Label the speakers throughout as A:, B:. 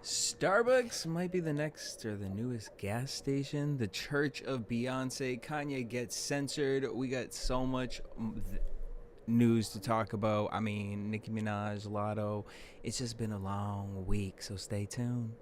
A: Starbucks might be the next or the newest gas station. The Church of Beyonce. Kanye gets censored. We got so much news to talk about. I mean, Nicki Minaj, Latto. It's just been a long week, so stay tuned.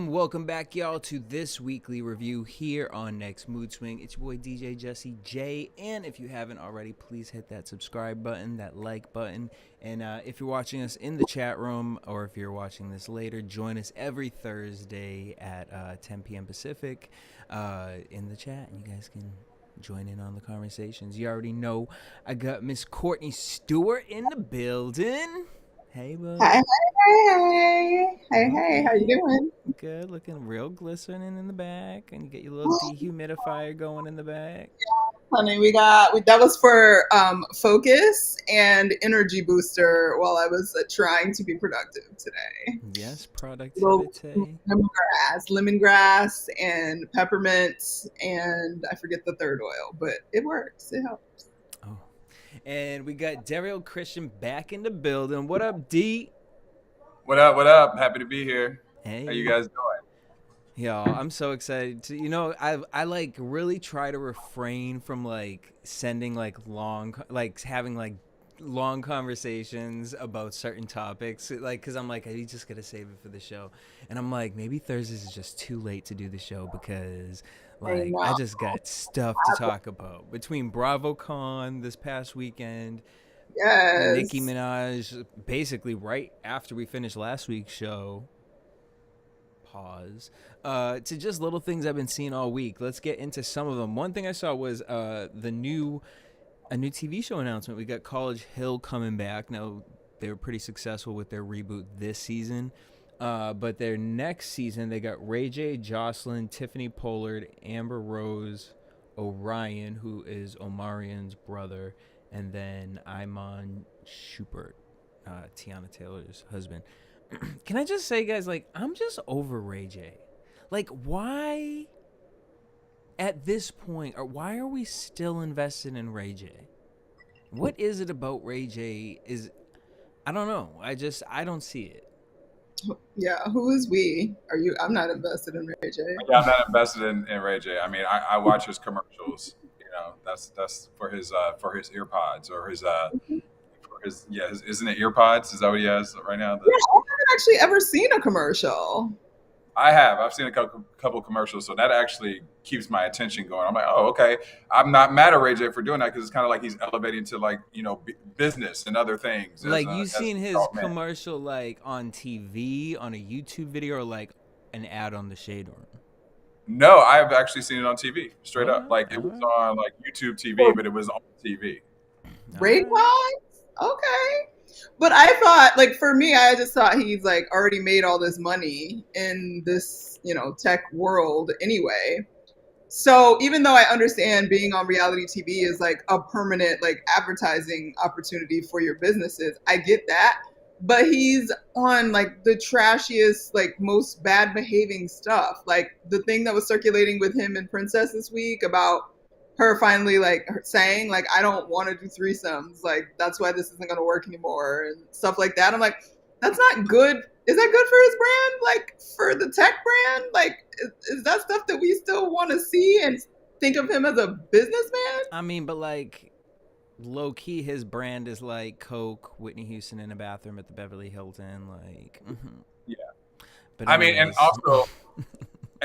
A: Welcome back, y'all, to this weekly review here on Next Mood Swing. It's your boy DJ Jesse J, and if you haven't already, please hit that subscribe button, that like button, and if you're watching us in the chat room or if you're watching this later, join us every Thursday at 10 p.m. Pacific in the chat, and you guys can join in on the conversations. You already know I got Miss Courtney Stewart in the building. Hey, bud.
B: Hey, how you doing?
A: Good, looking real glistening in the back, and you get your little dehumidifier going in the back.
B: Honey, that was for focus and energy booster while I was trying to be productive today.
A: Yes, productivity.
B: Lemongrass and peppermint, and I forget the third oil, but it works. It helps.
A: Oh, and we got Derrial Christian back in the building. What up, D?
C: What up? What up? Happy to be here.
A: Hey.
C: How you guys doing?
A: Y'all, I'm so excited to, I like really try to refrain from like sending like having like long conversations about certain topics, like, because I'm like, I just gotta save it for the show, and I'm like, maybe Thursdays is just too late to do the show because like I just got stuff to talk about between Bravocon this past weekend.
B: Yes.
A: Nicki Minaj, basically right after we finished last week's show. Pause. To just little things I've been seeing all week. Let's get into some of them. One thing I saw was a new TV show announcement. We got College Hill coming back. Now, they were pretty successful with their reboot this season. But their next season, they got rayj, Jocelyn, Tiffany Pollard, Amber Rose, Orion, who is Omarion's brother, and then Iman Schubert, Tiana Taylor's husband. Can I just say, guys, like, I'm just over rayj. Like, why at this point, or why are we still invested in rayj? What is it about rayj? I don't know. I don't see it.
B: Yeah, who is we? Are you? I'm not invested in rayj.
C: Yeah, I'm not invested in rayj. I mean, I watch his commercials. You know, that's for his earpods or his isn't it earpods? Is that what he has right now?
B: Yeah, I haven't actually ever seen a commercial.
C: I've seen a couple commercials, so that actually keeps my attention going. I'm like, oh, okay. I'm not mad at rayj for doing that because it's kind of like he's elevating to like, business and other things.
A: Like, you've seen his commercial like on TV, on a YouTube video, or like an ad on the Shade Room?
C: No, I've actually seen it on TV, straight up. Like, it was on like YouTube TV, but it was on TV.
B: Rate-wise? Okay. But I thought, like, for me, I just thought he's like already made all this money in this, tech world anyway. So even though I understand being on reality TV is like a permanent like advertising opportunity for your businesses, I get that. But he's on like the trashiest, like most bad behaving stuff. Like the thing that was circulating with him and Princess this week about her finally like saying like, I don't want to do threesomes, like that's why this isn't going to work anymore and stuff like that. I'm like, that's not good. Is that good for his brand? Like for the tech brand? Like is that stuff that we still want to see and think of him as a businessman?
A: I mean, but like low key, his brand is like Coke, Whitney Houston in a bathroom at the Beverly Hilton, like.
C: Yeah.
A: But
C: I mean, and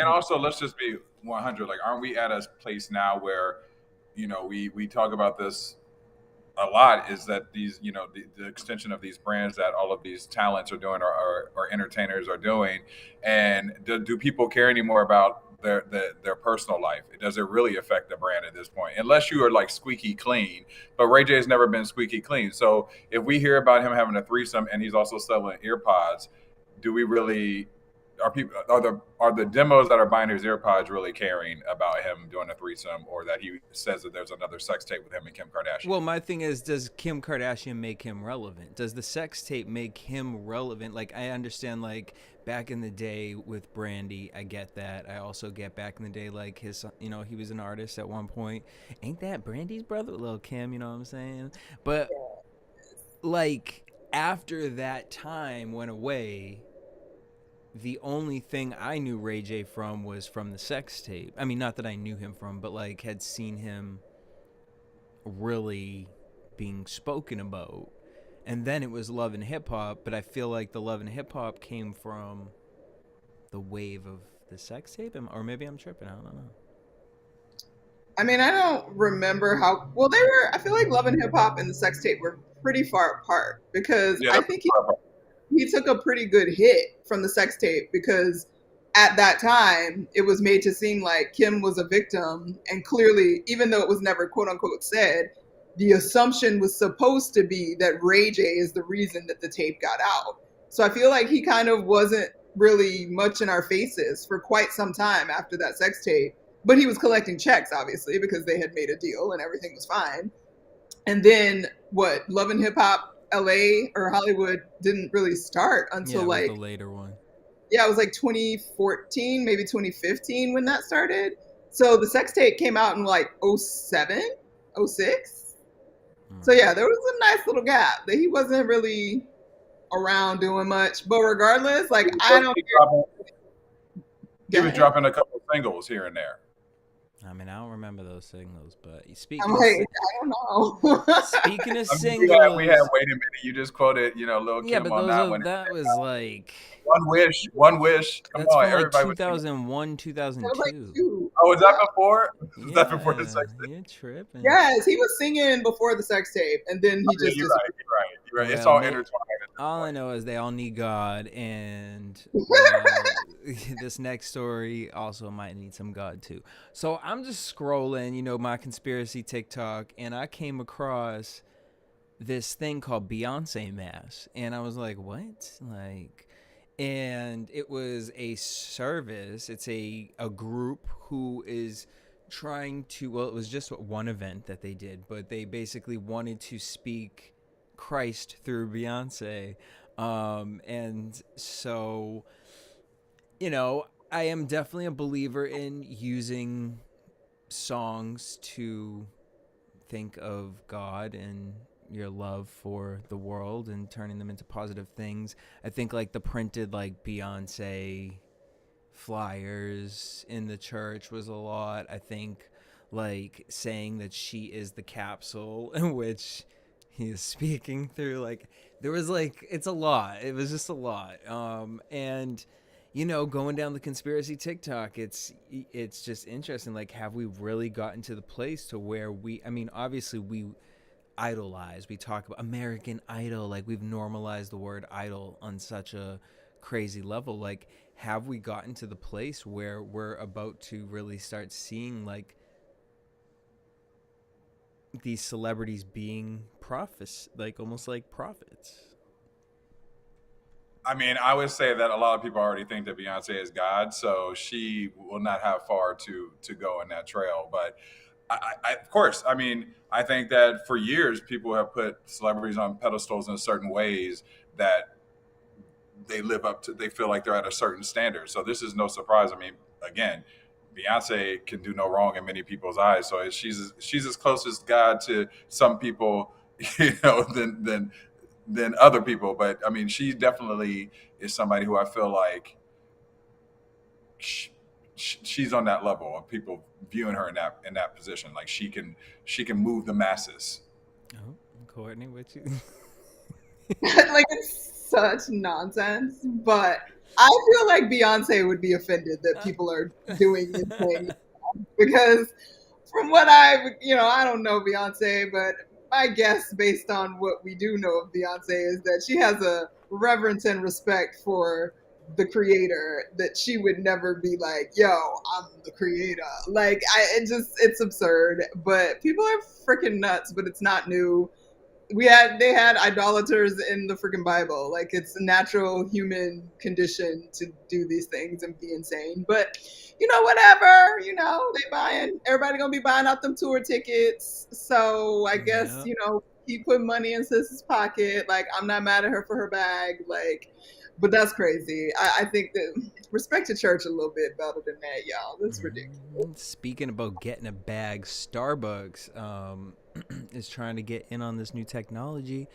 C: also, let's just be 100. Like, aren't we at a place now where, we talk about this a lot? Is that these, the extension of these brands that all of these talents are doing or entertainers are doing, and do people care anymore about their personal life? Does it really affect the brand at this point? Unless you are like squeaky clean, but rayj has never been squeaky clean. So if we hear about him having a threesome and he's also selling earpods, do we really are the demos that are buying his earpods really caring about him doing a threesome, or that he says that there's another sex tape with him and Kim Kardashian?
A: Well, my thing is, does Kim Kardashian make him relevant? Does the sex tape make him relevant? Like, I understand, like, back in the day with Brandy, I get that. I also get back in the day, like, his, you know, he was an artist at one point. Ain't that Brandy's brother, Lil Kim, you know what I'm saying? But, like, after that time went away, the only thing I knew Ray J from was from the sex tape. I mean, not that I knew him from, but, like, had seen him really being spoken about. And then it was Love and Hip Hop, but I feel like the Love and Hip Hop came from the wave of the sex tape, or maybe I'm tripping, I don't know.
B: I mean, I don't remember how well they were. I feel like Love and Hip Hop and the sex tape were pretty far apart, because I think he took a pretty good hit from the sex tape, because at that time it was made to seem like Kim was a victim, and clearly, even though it was never quote unquote said, the assumption was supposed to be that Ray J is the reason that the tape got out. So I feel like he kind of wasn't really much in our faces for quite some time after that sex tape, but he was collecting checks, obviously, because they had made a deal and everything was fine. And then what, Love and Hip Hop LA or Hollywood didn't really start until like
A: the later one.
B: Yeah, it was like 2014, maybe 2015 when that started. So the sex tape came out in like 07, 06. So yeah, there was a nice little gap that he wasn't really around doing much. But regardless, like I don't care.
C: He was dropping a couple singles here and there.
A: I mean, I don't remember those singles, but
B: speaking I don't know.
A: Speaking of singles,
C: we had wait a minute. You just quoted, Lil Kim
A: but
C: on that one.
A: That was like
C: One Wish. Come
A: that's
C: on,
A: from
C: everybody.
A: Like 2001, 2002.
C: Oh, was that before? Was that before the sex tape?
A: You're tripping.
B: Yes, he was singing before the sex tape, and then he just.
C: You're right. Well, it's all intertwined.
A: All I know is they all need God, and this next story also might need some God too. So I'm just scrolling, my conspiracy TikTok, and I came across this thing called Beyonce Mass, and I was like, what? And it was a service. It's a group who is trying to, well, it was just one event that they did, but they basically wanted to speak Christ through Beyonce. And so, I am definitely a believer in using songs to think of God and your love for the world and turning them into positive things. I think like the printed like Beyonce flyers in the church was a lot. I think like saying that she is the capsule in which he is speaking through, like there was like, it's a lot. It was just a lot. And going down the conspiracy TikTok, it's just interesting. Like, have we really gotten to the place to where obviously we idolize, we talk about American Idol, like we've normalized the word idol on such a crazy level. Like, have we gotten to the place where we're about to really start seeing like these celebrities being prophets, like almost like prophets?
C: I mean, I would say that a lot of people already think that Beyonce is God, so she will not have far to go in that trail. But I of course, I think that for years people have put celebrities on pedestals in certain ways that they live up to. They feel like they're at a certain standard. So this is no surprise. Again, Beyonce can do no wrong in many people's eyes. So she's as close as God to some people, than other people. But she definitely is somebody who I feel like she's on that level of people viewing her in that position. Like she can move the masses.
A: Oh, Courtney, what you?
B: Like, it's such nonsense, but I feel like Beyonce would be offended that people are doing this thing, because from what I don't know Beyonce, but my guess based on what we do know of Beyonce is that she has a reverence and respect for the creator, that she would never be like, yo, I'm the creator. Like, it's absurd, but people are freaking nuts, but it's not new. they had idolaters in the freaking Bible. Like, it's a natural human condition to do these things and be insane. But whatever. Everybody gonna be buying out them tour tickets. So I guess he put money in Sis's pocket. Like, I'm not mad at her for her bag. Like, but that's crazy. I think that respect the church a little bit better than that, y'all. That's ridiculous.
A: Speaking about getting a bag, Starbucks is trying to get in on this new technology.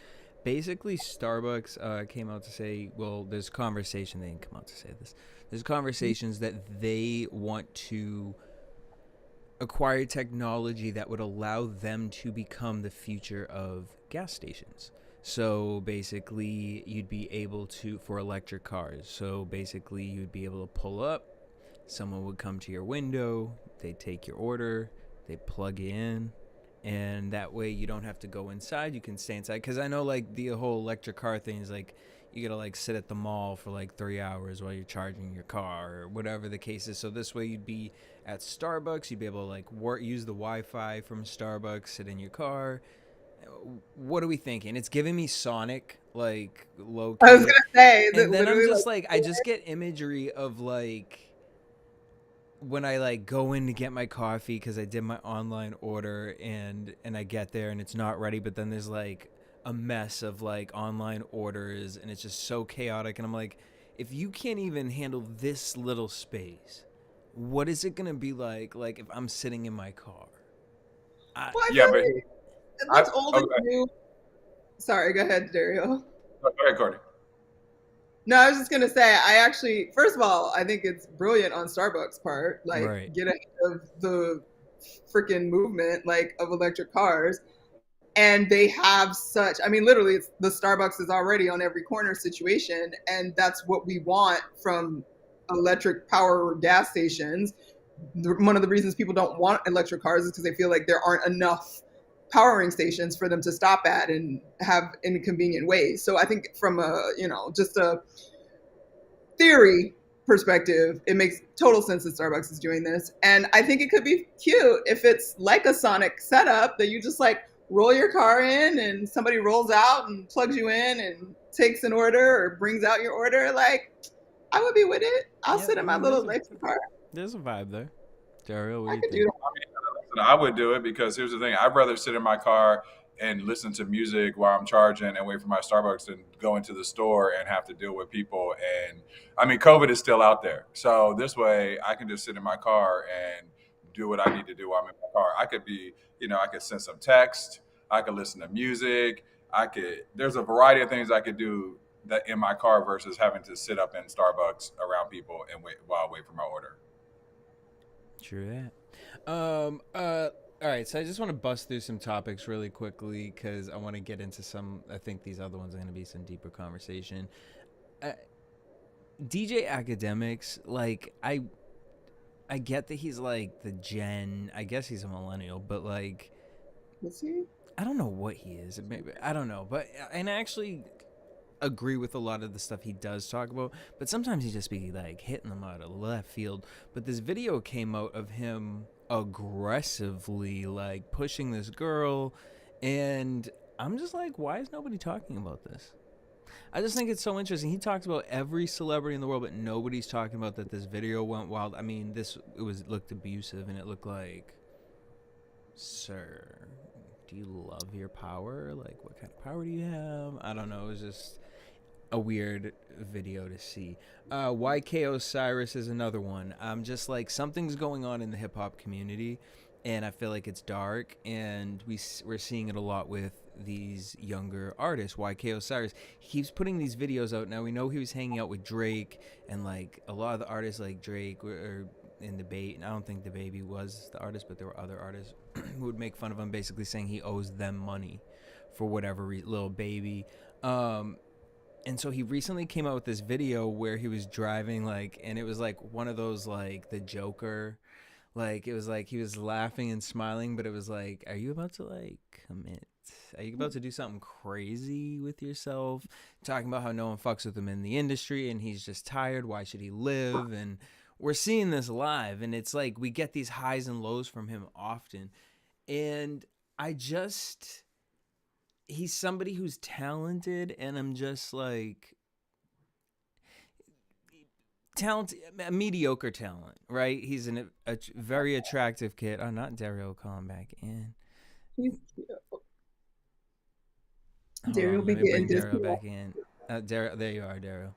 A: Basically, Starbucks came out to say, well, there's conversation. They didn't come out to say this. There's conversations that they want to acquire technology that would allow them to become the future of gas stations. So basically, you'd be able to, for electric cars. So basically, you'd be able to pull up. Someone would come to your window. They'd take your order. They'd plug it in. And that way, you don't have to go inside. You can stay inside. Because I know, like, the whole electric car thing is, like, you got to, like, sit at the mall for, like, 3 hours while you're charging your car or whatever the case is. So this way, you'd be at Starbucks. You'd be able to, like, use the Wi-Fi from Starbucks, sit in your car. What are we thinking? It's giving me Sonic, like, low key.
B: I was gonna say,
A: and then I'm just like I just get imagery of, like, when I, like, go in to get my coffee because I did my online order and I get there and it's not ready, but then there's, like, a mess of, like, online orders and it's just so chaotic, and I'm like, if you can't even handle this little space, what is it gonna be like if I'm sitting in my car?
B: That's old and new. Sorry, go ahead, Derrial.
C: Go ahead, Courtney.
B: No, I was just gonna say, I actually, first of all, I think it's brilliant on Starbucks' part. Like,
A: right.
B: Get ahead of the freaking movement, like, of electric cars. And they have such, I mean, literally, the Starbucks is already on every corner situation, and that's what we want from electric power gas stations. One of the reasons people don't want electric cars is because they feel like there aren't enough powering stations for them to stop at and have inconvenient ways. So I think from just a theory perspective, it makes total sense that Starbucks is doing this. And I think it could be cute if it's like a Sonic setup that you just, like, roll your car in and somebody rolls out and plugs you in and takes an order or brings out your order. Like, I would be with it. I'll sit in my little electric car.
A: There's a vibe there. Daryl,
B: I could do that.
C: I would do it because here's the thing. I'd rather sit in my car and listen to music while I'm charging and wait for my Starbucks than go into the store and have to deal with people. And I mean, COVID is still out there. So this way I can just sit in my car and do what I need to do while I'm in my car. I could be, I could send some text. I could listen to music. There's a variety of things I could do that in my car versus having to sit up in Starbucks around people and wait for my order.
A: True that. All right, so I just want to bust through some topics really quickly because I want to get into some. I think these other ones are going to be some deeper conversation. djakademiks, like, I get that he's, like, the gen. I guess he's a millennial, but, like,
B: is he?
A: I don't know what he is. Maybe I don't know, but and I actually agree with a lot of the stuff he does talk about, but sometimes he just be, like, hitting them out of left field. But this video came out of him aggressively, like, pushing this girl, and I'm just like, why is nobody talking about this? I just think it's so interesting. He talks about every celebrity in the world, but nobody's talking about that this video went wild. I mean, it looked abusive, and it looked like, sir, do you love your power? Like, what kind of power do you have? I don't know. It was just a weird video to see. ykosiris is another one. I'm just like, something's going on in the hip-hop community, and I feel like it's dark, and we're seeing it a lot with these younger artists. ykosiris, he keeps putting these videos out. Now, we know he was hanging out with Drake, and, like, a lot of the artists like Drake were in debate, and I don't think DaBaby was the artist, but there were other artists who would make fun of him, basically saying he owes them money for whatever Lil Baby. And so he recently came out with this video where he was driving, like, and it was like one of those, like, the Joker, like, it was like he was laughing and smiling, but it was like, are you about to, like, commit? Are you about to do something crazy with yourself? Talking about how no one fucks with him in the industry and he's just tired. Why should he live? And we're seeing this live, and it's like we get these highs and lows from him often. And he's somebody who's talented, and I'm just like talent, mediocre talent, right? He's a very attractive kid. Oh, not Derrial, calling back in.
B: He's cute.
A: Hold
B: Derrial
A: on,
B: be
A: let me
B: getting
A: bring
B: this.
A: Derrial back in. Derrial, there you are, Derrial.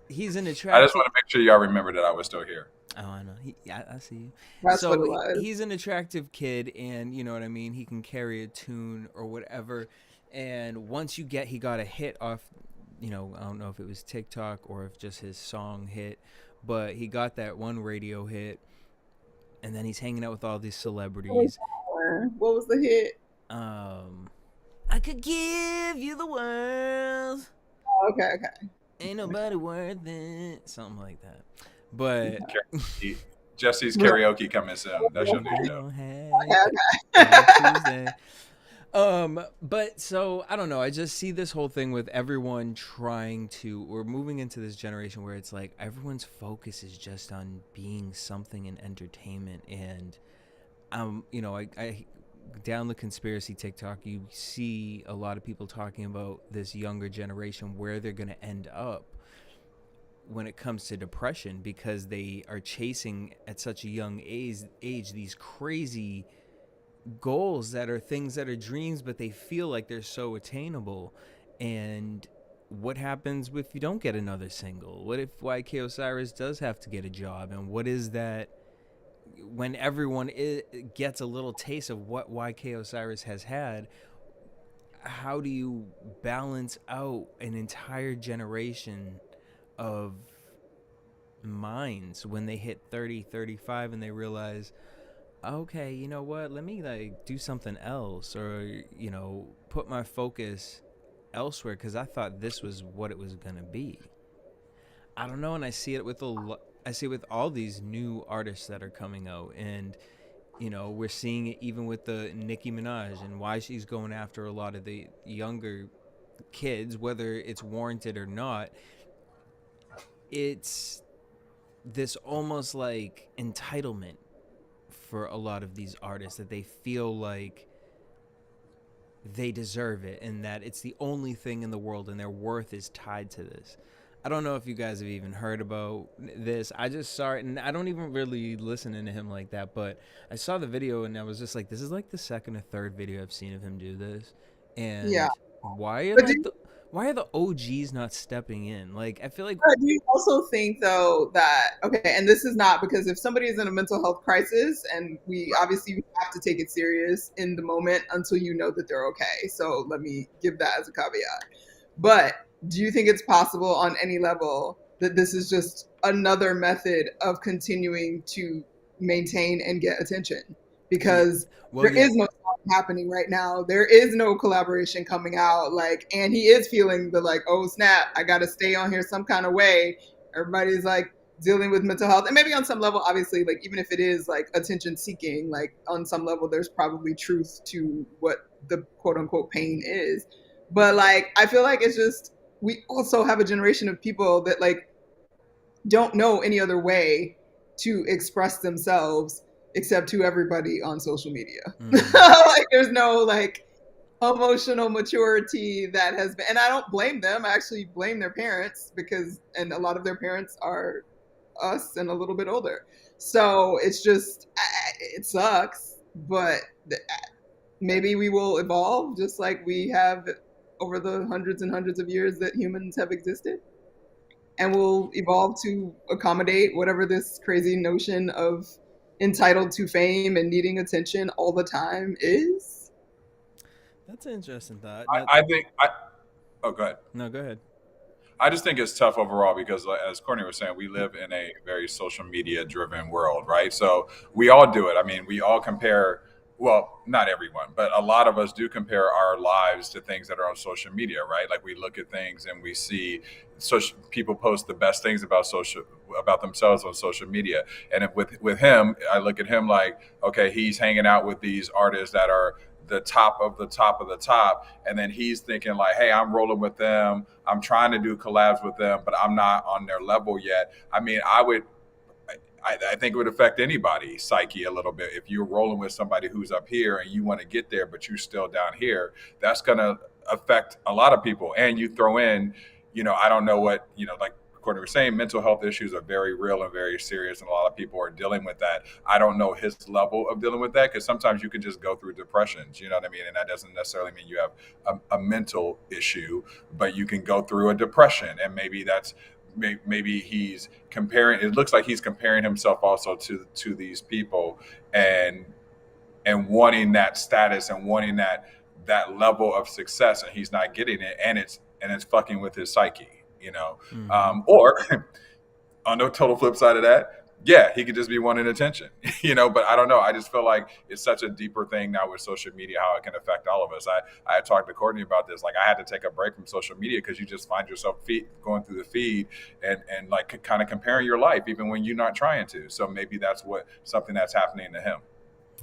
A: He's an attractive.
C: I just want to make sure y'all remember that I was still here.
A: Oh, I know. Yeah, I see you.
B: That's what it
A: So
B: was.
A: he's an attractive kid, and you know what I mean. He can carry a tune or whatever. And once he got a hit off. You know, I don't know if it was TikTok or if just his song hit, but he got that one radio hit, and then he's hanging out with all these celebrities.
B: What was the hit?
A: I could give you the world.
B: Okay.
A: Ain't nobody worth it. Something like that. But
C: Jesse's karaoke coming soon. That's your new show.
A: Tuesday. But so I don't know. I just see this whole thing with everyone we're moving into this generation where it's like everyone's focus is just on being something in entertainment. And you know, I down the conspiracy TikTok, you see a lot of people talking about this younger generation, where they're going to end up when it comes to depression, because they are chasing at such a young age these crazy goals that are things that are dreams, but they feel like they're so attainable. And what happens if you don't get another single? What if ykosiris does have to get a job? And what is that when everyone gets a little taste of what ykosiris has had? How do you balance out an entire generation of minds when they hit 30, 35 and they realize, okay, you know what, let me like do something else, or you know, put my focus elsewhere because I thought this was what it was gonna be. I don't know. And I see it with all these new artists that are coming out, and you know, we're seeing it even with the Nicki Minaj and why she's going after a lot of the younger kids, whether it's warranted or not. It's this almost like entitlement for a lot of these artists, that they feel like they deserve it and that it's the only thing in the world and their worth is tied to this. I don't know if you guys have even heard about this. I just saw it, and I don't even really listen to him like that, but I saw the video and I was just like, this is like the second or third video I've seen of him do this. And
B: Yeah.
A: why are the OGs not stepping in? Like, I feel like.
B: Do you also think though that, okay, and this is not because if somebody is in a mental health crisis, and we obviously have to take it serious in the moment until you know that they're okay. So let me give that as a caveat. But do you think it's possible on any level that this is just another method of continuing to maintain and get attention? Because there is no song happening right now. There is no collaboration coming out. Like, and he is feeling the like, oh snap, I got to stay on here some kind of way. Everybody's like dealing with mental health, and maybe on some level, obviously, like even if it is like attention seeking, like on some level, there's probably truth to what the quote unquote pain is. But like, I feel like it's just, we also have a generation of people that like don't know any other way to express themselves except to everybody on social media. Like there's no like emotional maturity that has been, and I don't blame them. I actually blame their parents, because, and a lot of their parents are us and a little bit older. So it's just, it sucks, but maybe we will evolve just like we have over the hundreds and hundreds of years that humans have existed, and we'll evolve to accommodate whatever this crazy notion of entitled to fame and needing attention all the time is.
A: That's an interesting thought.
C: I think oh, go ahead.
A: No, go ahead.
C: I just think it's tough overall because, as Courtney was saying, we live in a very social media driven world, right? So we all do it. I mean, we all compare. Well, not everyone, but a lot of us do compare our lives to things that are on social media, right? Like we look at things and we see people post the best things about themselves on social media. And with him, I look at him like, okay, he's hanging out with these artists that are the top of the top of the top. And then he's thinking like, hey, I'm rolling with them. I'm trying to do collabs with them, but I'm not on their level yet. I mean, I think it would affect anybody's psyche a little bit. If you're rolling with somebody who's up here and you want to get there, but you're still down here, that's going to affect a lot of people. And you throw in, I don't know what, like Courtney was saying, mental health issues are very real and very serious. And a lot of people are dealing with that. I don't know his level of dealing with that, because sometimes you can just go through depressions, you know what I mean? And that doesn't necessarily mean you have a mental issue, but you can go through a depression. And maybe he's comparing, it looks like he's comparing himself also to these people and wanting that status and wanting that level of success, and he's not getting it, and it's fucking with his psyche,
A: Mm-hmm.
C: Or on the total flip side of that, yeah, he could just be wanting attention, but I don't know. I just feel like it's such a deeper thing now with social media, how it can affect all of us. I had talked to Courtney about this. Like, I had to take a break from social media because you just find yourself going through the feed and like kind of comparing your life, even when you're not trying to. So maybe that's something that's happening to him.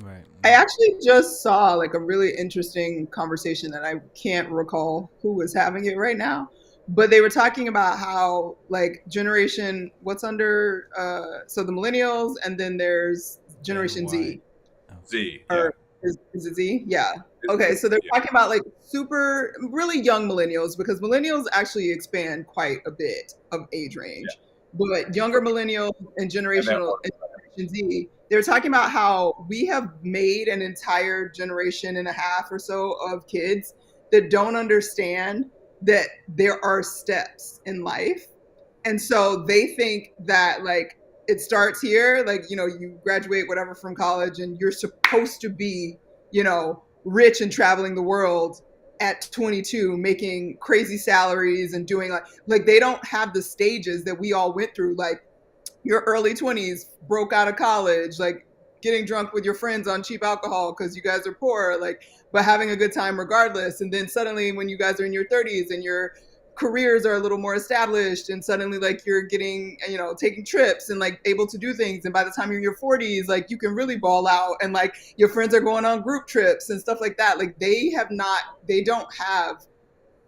A: Right.
B: I actually just saw like a really interesting conversation that I can't recall who was having it right now, but they were talking about how like generation, what's under, so the millennials, and then there's Generation Z.
C: Z.
B: Or is it Z? Yeah. Okay, so they're talking about like super, really young millennials, because millennials actually expand quite a bit of age range. Yeah. But younger millennials and Generation Z, they were talking about how we have made an entire generation and a half or so of kids that don't understand that there are steps in life. And so they think that like it starts here, like, you graduate whatever from college and you're supposed to be, rich and traveling the world at 22, making crazy salaries and doing like they don't have the stages that we all went through. Like, your early 20s, broke out of college, like getting drunk with your friends on cheap alcohol because you guys are poor, like, but having a good time regardless. And then suddenly when you guys are in your 30s and your careers are a little more established, and suddenly like you're getting, taking trips and like able to do things. And by the time you're in your 40s, like you can really ball out, and like your friends are going on group trips and stuff like that. Like they don't have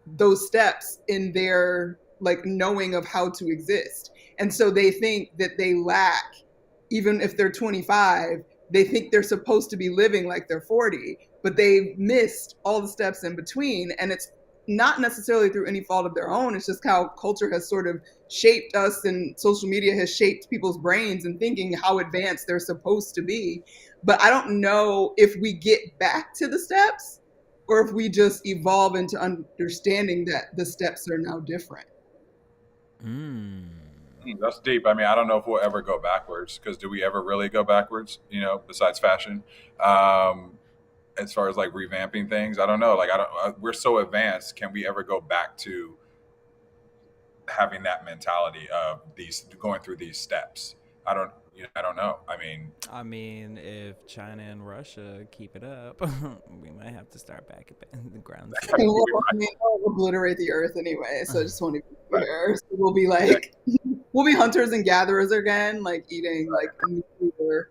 B: those steps in their like knowing of how to exist. And so they think that they lack, even if they're 25, they think they're supposed to be living like they're 40, but they missed all the steps in between. And it's not necessarily through any fault of their own. It's just how culture has sort of shaped us, and social media has shaped people's brains and thinking how advanced they're supposed to be. But I don't know if we get back to the steps or if we just evolve into understanding that the steps are now different.
C: That's deep. I mean, I don't know if we'll ever go backwards, because do we ever really go backwards, besides fashion? As far as like revamping things, I don't know. Like, we're so advanced. Can we ever go back to having that mentality of going through these steps? I don't know. I mean,
A: if China and Russia keep it up, we might have to start back at the ground.
B: We'll obliterate the earth anyway. So I just want to be clear. So we'll be like, we'll be hunters and gatherers again, like eating like nuclear.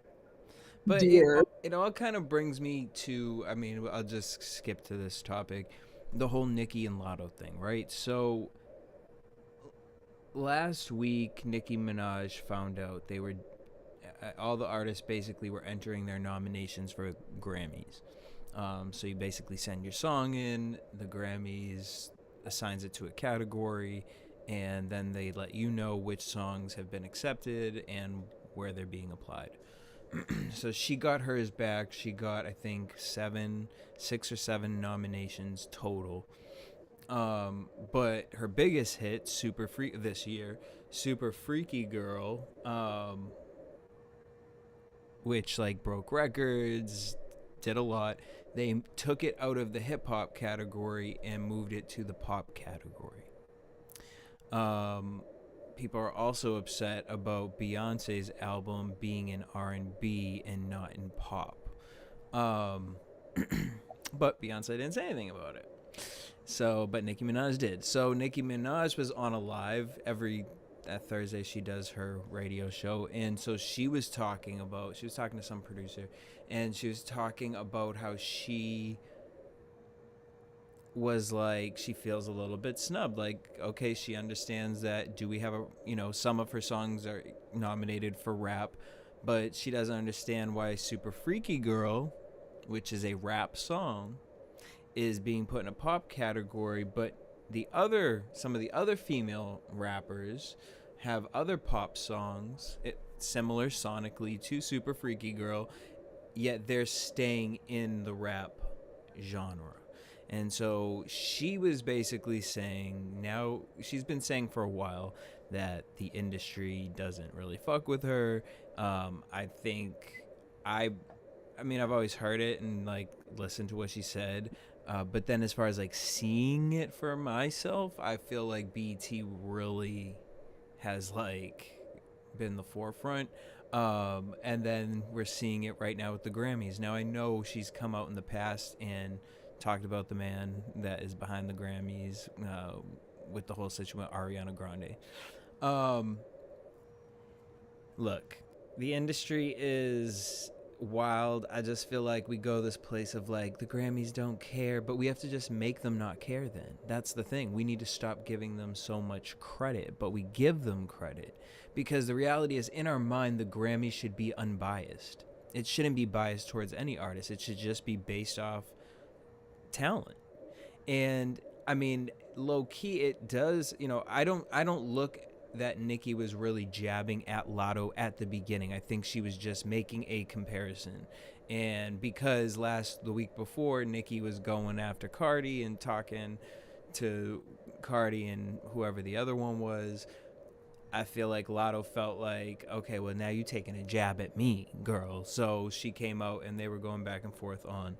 A: But it all kind of brings me to, I'll just skip to this topic, the whole Nicki and Latto thing, right? So last week, Nicki Minaj found out all the artists basically were entering their nominations for Grammys. So you basically send your song in, the Grammys assigns it to a category, and then they let you know which songs have been accepted and where they're being applied. So she got hers back. She got, I think, 6 or 7 nominations total. But her biggest hit, this year, Super Freaky Girl, which like broke records, did a lot. They took it out of the hip hop category and moved it to the pop category. People are also upset about Beyonce's album being in R&B and not in pop. But Beyonce didn't say anything about it. But Nicki Minaj did. So Nicki Minaj was on a live that Thursday. She does her radio show, and so she was talking to some producer, and she was talking about how she was like she feels a little bit snubbed. Like, okay, she understands that do we have a, you know, some of her songs are nominated for rap, but she doesn't understand why Super Freaky Girl, which is a rap song, is being put in a pop category, but some of the other female rappers have other pop songs similar sonically to Super Freaky Girl, yet they're staying in the rap genre. And so she was basically saying, now she's been saying for a while that the industry doesn't really fuck with her. I think I mean, I've always heard it and like listened to what she said. But then as far as like seeing it for myself, I feel like BET really has like been the forefront. And then we're seeing it right now with the Grammys. Now I know she's come out in the past and talked about the man that is behind the Grammys with the whole situation with Ariana Grande. Look, the industry is wild. I just feel like we go this place of like the Grammys don't care, but we have to just make them not care then. That's the thing. We need to stop giving them so much credit, but we give them credit because the reality is in our mind the Grammys should be unbiased. It shouldn't be biased towards any artist. It should just be based off talent. And I mean, low key it does, you know, I don't look that Nicki was really jabbing at Latto at the beginning. I think she was just making a comparison. And because the week before Nicki was going after Cardi and talking to Cardi and whoever the other one was, I feel like Latto felt like, okay, well now you taking a jab at me, girl. So she came out and they were going back and forth on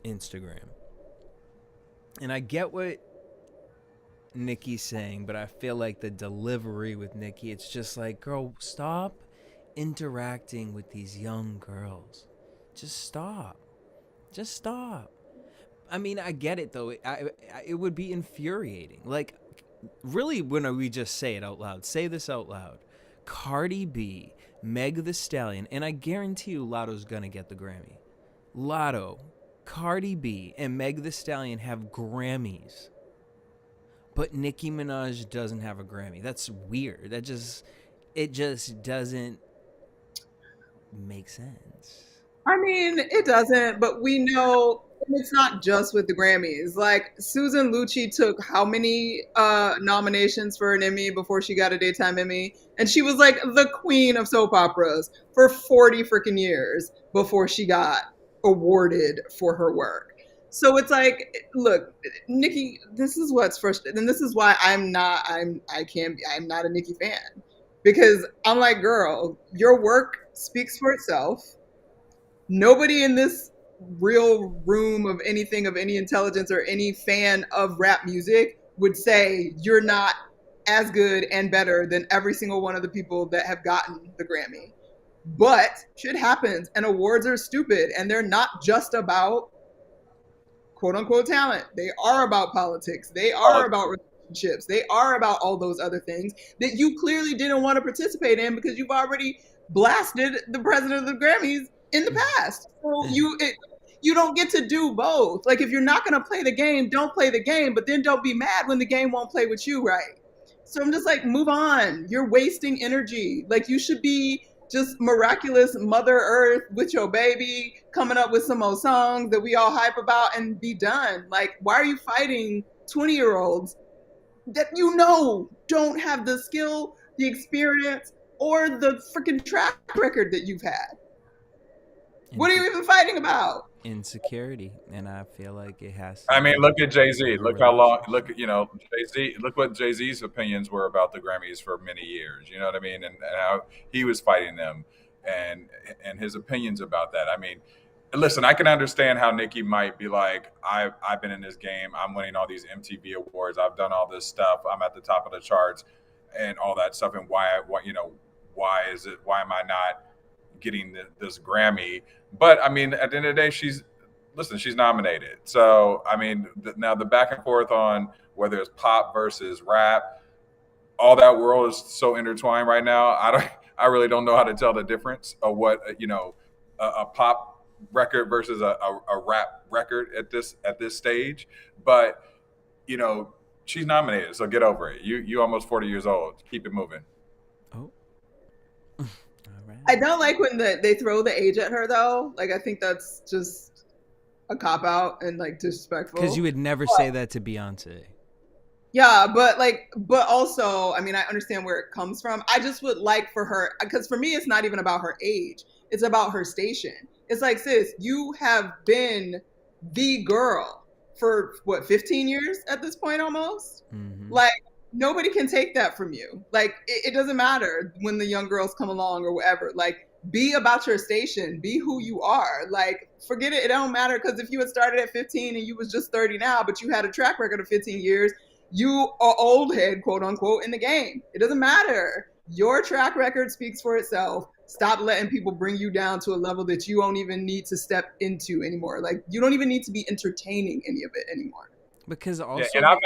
A: Instagram. And I get what Nicki's saying, but I feel like the delivery with Nicki, it's just like, girl, stop interacting with these young girls. Just stop. I mean, I get it though. It would be infuriating. Like, really, when we just say it out loud, say this out loud. Cardi B, Meg the Stallion, and I guarantee you Latto's gonna get the Grammy. Latto, Cardi B, and Meg the Stallion have Grammys, but Nicki Minaj doesn't have a Grammy. That's weird. It just doesn't make sense.
B: I mean, it doesn't, but we know it's not just with the Grammys. Like, Susan Lucci took how many nominations for an Emmy before she got a daytime Emmy? And she was like the queen of soap operas for 40 freaking years before she got awarded for her work. So it's like, look, Nicki, this is what's frustrating. And this is why I'm not a Nicki fan. Because I'm like, girl, your work speaks for itself. Nobody in this real room of anything of any intelligence or any fan of rap music would say you're not as good and better than every single one of the people that have gotten the Grammy. But shit happens and awards are stupid and they're not just about quote unquote talent. They are about politics. They are about relationships. They are about all those other things that you clearly didn't want to participate in because you've already blasted the president of the Grammys in the past. So you don't get to do both. Like, if you're not going to play the game, don't play the game, but then don't be mad when the game won't play with you right. So I'm just like, move on. You're wasting energy. Like, you should be just miraculous Mother Earth with your baby, coming up with some old songs that we all hype about and be done. Like, why are you fighting 20-year-olds that you know don't have the skill, the experience, or the freaking track record that you've had? What are you even fighting about?
A: Insecurity, and I feel like it has
C: to. I mean, look at Jay-Z. Look how long. Look, Jay-Z. Look what Jay-Z's opinions were about the Grammys for many years. You know what I mean, and how he was fighting them, and his opinions about that. I mean, listen, I can understand how Nicki might be like, I've been in this game. I'm winning all these MTV awards. I've done all this stuff. I'm at the top of the charts, and all that stuff. And why am I not getting this Grammy? But I mean, at the end of the day, she's nominated. So I mean, now the back and forth on whether it's pop versus rap, all that world is so intertwined right now. I really don't know how to tell the difference of what a pop record versus a rap record at this stage. But you know, she's nominated, so get over it. You almost 40 years old. Keep it moving.
A: Oh. All right.
B: I don't like when they throw the age at her though. Like I think that's just a cop out and like disrespectful.
A: Because you would never say that to Beyonce.
B: Yeah, but also, I mean, I understand where it comes from. I just would like for her, because for me, it's not even about her age. It's about her station. It's like, sis, you have been the girl for what, 15 years at this point almost?
A: Mm-hmm.
B: Like, nobody can take that from you. Like, it doesn't matter when the young girls come along or whatever. Like, be about your station. Be who you are. Like, forget it. It don't matter, because if you had started at 15 and you was just 30 now, but you had a track record of 15 years, you are old head, quote unquote, in the game. It doesn't matter. Your track record speaks for itself. Stop letting people bring you down to a level that you don't even need to step into anymore. Like, you don't even need to be entertaining any of it anymore.
A: Because also,
C: and I'm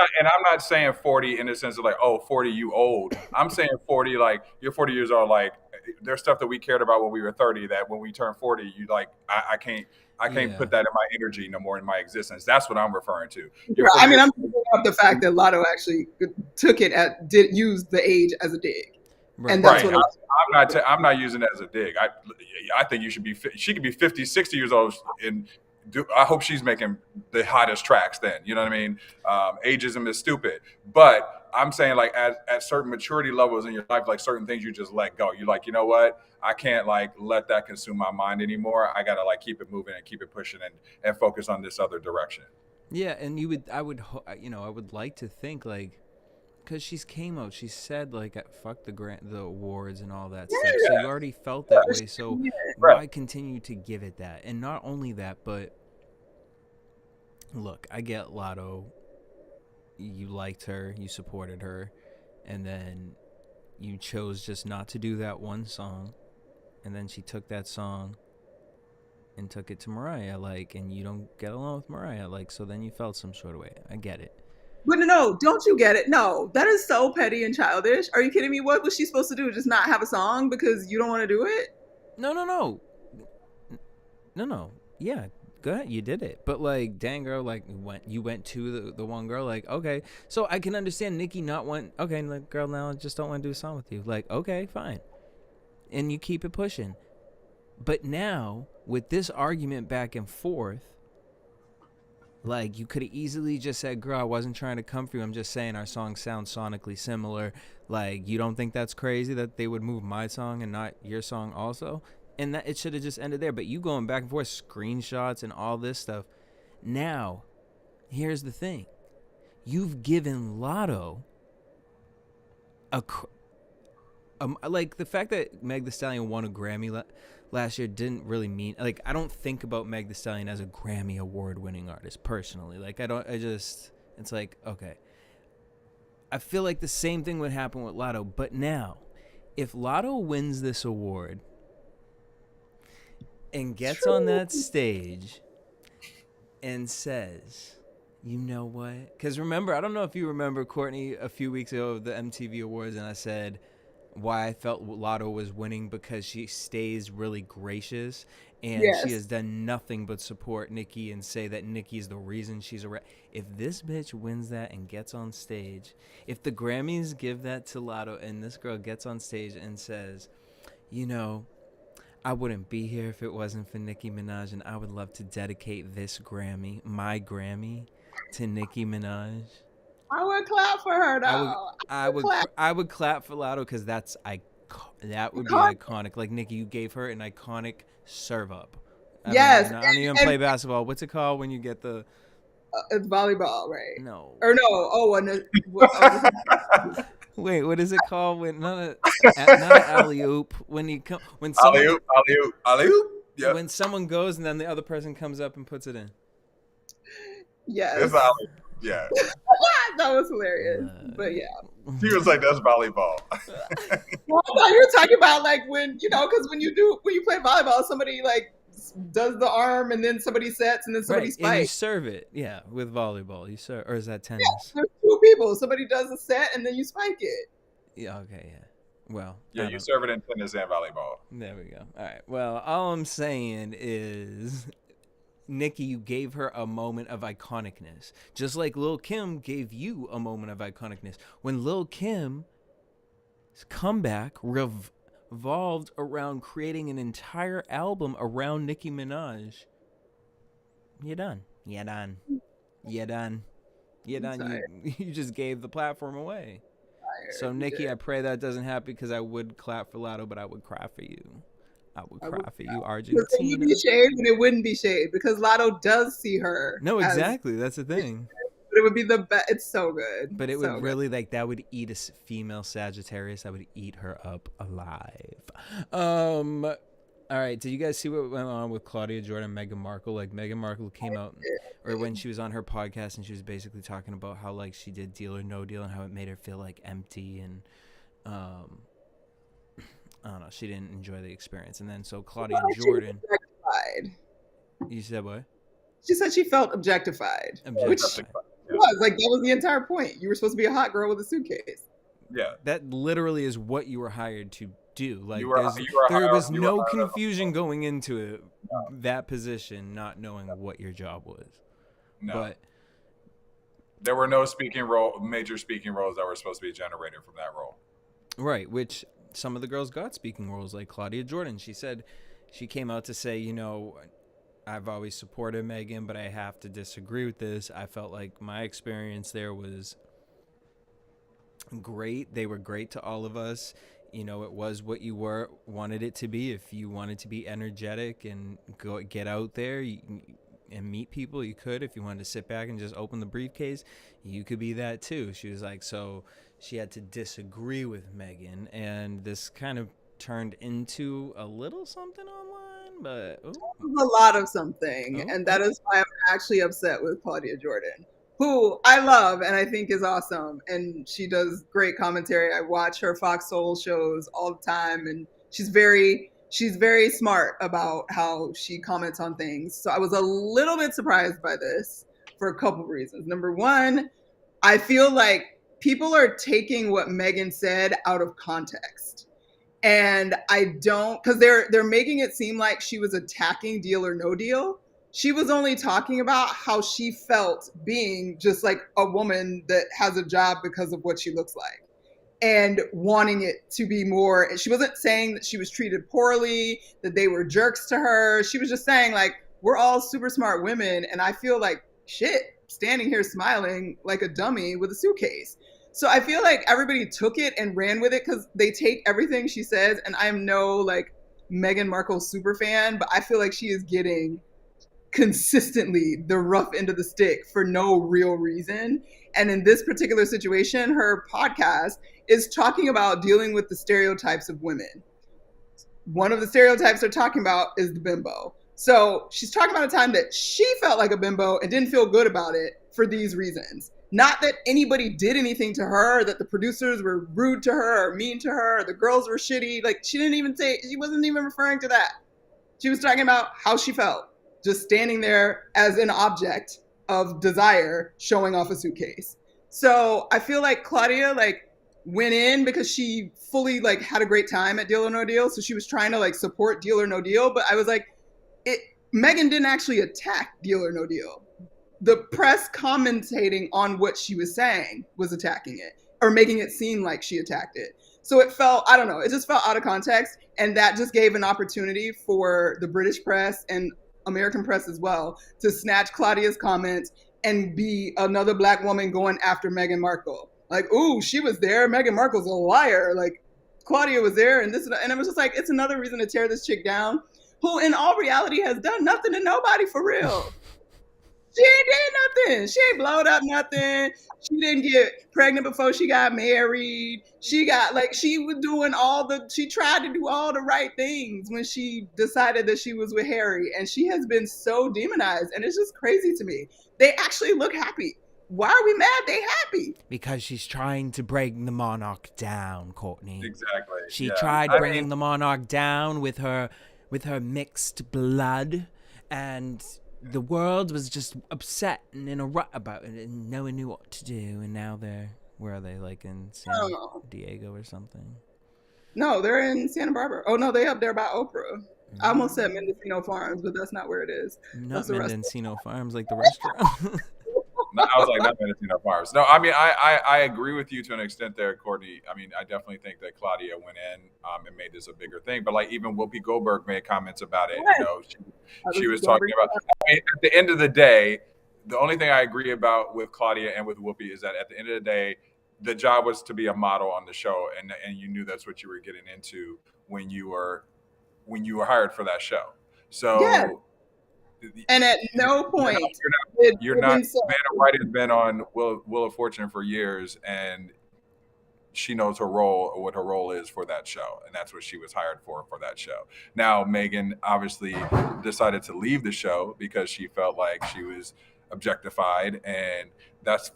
C: not saying 40 in the sense of like, oh, 40, you old. I'm saying 40, like you're 40 years old. Like there's stuff that we cared about when we were 30 that when we turn 40, you like, I can't put that in my energy no more in my existence. That's what I'm referring to.
B: I mean, I'm thinking of the fact that Latto actually took it did use the age as a dig.
A: Right.
B: And that's what
C: I'm not using it as a dig. I think she could be 50, 60 years old and I hope she's making the hottest tracks then. You know what I mean? Ageism is stupid. But I'm saying like at certain maturity levels in your life, like certain things you just let go. You're like, you know what? I can't like let that consume my mind anymore. I gotta like keep it moving and keep it pushing and focus on this other direction.
A: Yeah, and I would like to think like, because she said like fuck the awards and all that stuff. So you already felt that way. So why continue to give it that? And not only that, but look, I get Latto. You liked her, you supported her, and then you chose just not to do that one song, and then she took that song and took it to Mariah, like, and you don't get along with Mariah, like, so then you felt some sort of way. I get it.
B: But no, don't you get it? No, that is so petty and childish. Are you kidding me? What was she supposed to do? Just not have a song because you don't want to do it?
A: No. Yeah, go ahead. You did it. But like, dang girl, like you went to the one girl, like, okay. So I can understand Nicki not want, okay, like, girl, now I just don't want to do a song with you. Like, okay, fine. And you keep it pushing. But now, with this argument back and forth, like, you could have easily just said, girl, I wasn't trying to come for you. I'm just saying our songs sound sonically similar. Like, you don't think that's crazy that they would move my song and not your song also? And that it should have just ended there. But you going back and forth, screenshots and all this stuff. Now, here's the thing. You've given Latto like, the fact that Meg Thee Stallion won a Grammy last year didn't really mean, like, I don't think about Meg Thee Stallion as a Grammy award winning artist personally. Like, it's like, okay. I feel like the same thing would happen with Latto. But now, if Latto wins this award and gets on that stage and says, you know what? Because remember, I don't know if you remember, Courtney, a few weeks ago, the MTV Awards, and I said why I felt Latto was winning because she stays really gracious and she has done nothing but support Nicki and say that Nicki's the reason she's a If this bitch wins that and gets on stage, if the Grammys give that to Latto and this girl gets on stage and says, you know, I wouldn't be here if it wasn't for Nicki Minaj, and I would love to dedicate this Grammy, my Grammy, to Nicki Minaj.
B: I would clap for her though.
A: I would clap for Latto because that would be iconic. Like, Nicki, you gave her an iconic serve up. I don't even play basketball. What's it called when you get the?
B: It's volleyball, right?
A: No.
B: Or no? Oh,
A: wait, what is it called? When not an alley oop. When someone
C: alley oop. Yeah.
A: When someone goes and then the other person comes up and puts it in.
B: Yes.
C: It's alley. Yeah.
B: That was hilarious. But yeah.
C: He was like, that's volleyball.
B: Well, I thought you were talking about like when, you know, because when you play volleyball, somebody like does the arm and then somebody sets and then somebody spikes.
A: And you serve it. Yeah, with volleyball. You serve, or is that tennis?
B: Yeah, there's two people. Somebody does a set and then you spike it.
A: Yeah, okay, yeah. Well,
C: Yeah, you serve it in tennis and volleyball.
A: There we go. All right. Well, all I'm saying is, Nicki, you gave her a moment of iconicness, just like Lil' Kim gave you a moment of iconicness. When Lil' Kim's comeback revolved around creating an entire album around Nicki Minaj, you're done. You're done. You're done. You're done. You just gave the platform away. So, Nicki, I pray that doesn't happen, because I would clap for Latto, but I would cry for you. I would cry for you, Argentina.
B: It would be shade, but it wouldn't be shade, because Latto does see her.
A: No, exactly. That's the thing.
B: But it would be the best. It's so good.
A: But it would really, like, that would eat a female Sagittarius. That would eat her up alive. All right, did you guys see what went on with Claudia Jordan and Meghan Markle? Like, Meghan Markle came out, or when she was on her podcast, and she was basically talking about how, like, she did Deal or No Deal and how it made her feel, like, empty, and, I don't know, she didn't enjoy the experience. And then, so Claudia Jordan... You said what?
B: She said she felt objectified. Which was, like, that was the entire point. You were supposed to be a hot girl with a suitcase.
C: Yeah.
A: That literally is what you were hired to do. Like,
C: there
A: was no confusion going into it, that position, not knowing what your job was.
C: No.
A: But
C: there were no major speaking roles that were supposed to be generated from that role.
A: Right, which some of the girls got speaking roles, like Claudia Jordan. She said, she came out to say, you know, I've always supported Megan, but I have to disagree with this. I felt like my experience there was great. They were great to all of us. You know, it was what you wanted it to be. If you wanted to be energetic and get out there and meet people, you could. If you wanted to sit back and just open the briefcase, you could be that too. She was like, so she had to disagree with Megan, and this kind of turned into a little something online, but
B: a lot of something. And that is why I'm actually upset with Claudia Jordan, who I love and I think is awesome, and she does great commentary. I watch her Fox Soul shows all the time, and she's very smart about how she comments on things. So I was a little bit surprised by this for a couple of reasons. Number one, I feel like people are taking what Megan said out of context. And I don't, because they're making it seem like she was attacking Deal or No Deal. She was only talking about how she felt being just like a woman that has a job because of what she looks like, and wanting it to be more. She wasn't saying that she was treated poorly, that they were jerks to her. She was just saying, like, we're all super smart women, and I feel like shit standing here smiling like a dummy with a suitcase. So I feel like everybody took it and ran with it, because they take everything she says, and I'm no, like, Meghan Markle super fan, but I feel like she is getting consistently the rough end of the stick for no real reason. And in this particular situation, her podcast is talking about dealing with the stereotypes of women. One of the stereotypes they're talking about is the bimbo. So she's talking about a time that she felt like a bimbo and didn't feel good about it for these reasons. Not that anybody did anything to her, that the producers were rude to her or mean to her, or the girls were shitty. Like, she wasn't even referring to that. She was talking about how she felt, just standing there as an object of desire, showing off a suitcase. So I feel like Claudia, like, went in because she fully, like, had a great time at Deal or No Deal. So she was trying to, like, support Deal or No Deal. But I was like, Megan didn't actually attack Deal or No Deal. The press commentating on what she was saying was attacking it, or making it seem like she attacked it. So it felt, I don't know, it just felt out of context. And that just gave an opportunity for the British press and American press as well to snatch Claudia's comments and be another Black woman going after Meghan Markle. Like, ooh, she was there. Meghan Markle's a liar. Like, Claudia was there, and this, and it was just like, it's another reason to tear this chick down, who in all reality has done nothing to nobody for real. She ain't did nothing. She ain't blowed up nothing. She didn't get pregnant before she got married. She tried to do all the right things when she decided that she was with Harry. And she has been so demonized. And it's just crazy to me. They actually look happy. Why are we mad they happy?
A: Because she's trying to bring the monarch down, Courtney.
C: Exactly.
A: She tried bringing the monarch down with her mixed blood, and the world was just upset and in a rut about it, and no one knew what to do. And now where are they? Like in San Diego or something?
B: No, they're in Santa Barbara. Oh no, they up there by Oprah. I almost said Mendocino Farms, but that's not where it is.
A: Not
B: That's the rest.
A: Mendocino Farms, like the restaurant.
C: No, I was like, not Mendocino Farms. No, I mean, I agree with you to an extent there, Courtney. I mean, I definitely think that Claudia went in and made this a bigger thing. But like even Whoopi Goldberg made comments about it. You know, she was talking about. I mean, at the end of the day, the only thing I agree about with Claudia and with Whoopi is that at the end of the day, the job was to be a model on the show, and you knew that's what you were getting into when you were hired for that show. So.
B: Yeah. And at no point
C: you're not Vanna White has been on Wheel of Fortune for years, and she knows her role or what her role is for that show, and that's what she was hired for that show. Now Megan obviously decided to leave the show because she felt like she was objectified, and that's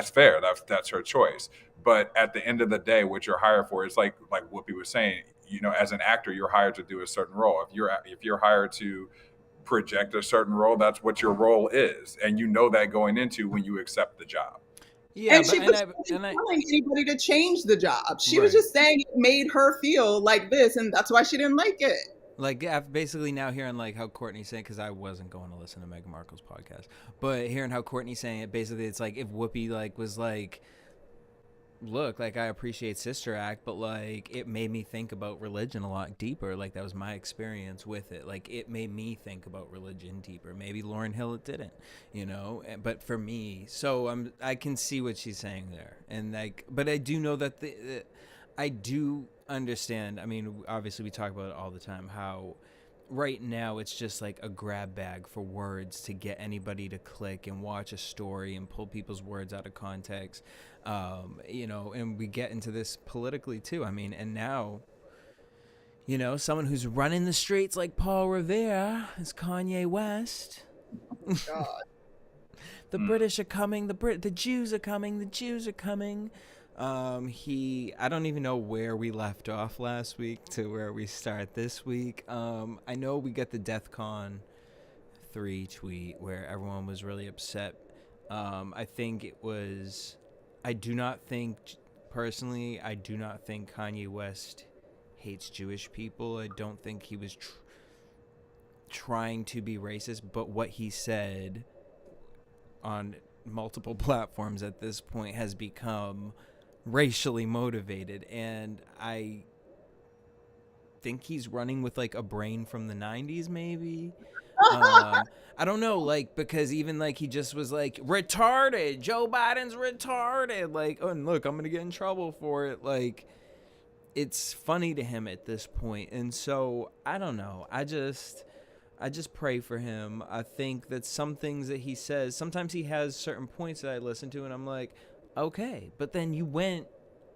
C: fair. That's her choice. But at the end of the day, what you're hired for is like Whoopi was saying. You know, as an actor, you're hired to do a certain role. If you're hired to project a certain role, that's what your role is, and you know that going into when you accept the job.
B: Yeah, and she wasn't telling anybody to change the job. She was just saying it made her feel like this, and that's why she didn't like it.
A: Like basically now hearing like how Courtney's saying, because I wasn't going to listen to Meghan Markle's podcast, but hearing how Courtney's saying it, basically it's like if Whoopi like was like, look, like I appreciate Sister Act, but like it made me think about religion a lot deeper. Like that was my experience with it. Like it made me think about religion deeper. Maybe Lauryn Hill didn't, you know. But for me, so I can see what she's saying there, and like, but I do know that I do understand. I mean, obviously we talk about it all the time. How right now it's just like a grab bag for words to get anybody to click and watch a story and pull people's words out of context. You know, and we get into this politically too. I mean, and now, you know, someone who's running the streets like Paul Revere is Kanye West.
B: God.
A: The British are coming. The Jews are coming. The Jews are coming. I don't even know where we left off last week to where we start this week. I know we got the DEFCON 3 tweet where everyone was really upset. I think it was. I do not think Kanye West hates Jewish people. I don't think he was trying to be racist, but what he said on multiple platforms at this point has become racially motivated, and I think he's running with like a brain from the 90s maybe. I don't know, like, because even like he just was like retarded, Joe Biden's retarded, like, oh, and look, I'm gonna get in trouble for it. Like, it's funny to him at this point. And so I don't know, I just pray for him. I think that some things that he says, sometimes he has certain points that I listen to and I'm like, okay, but then you went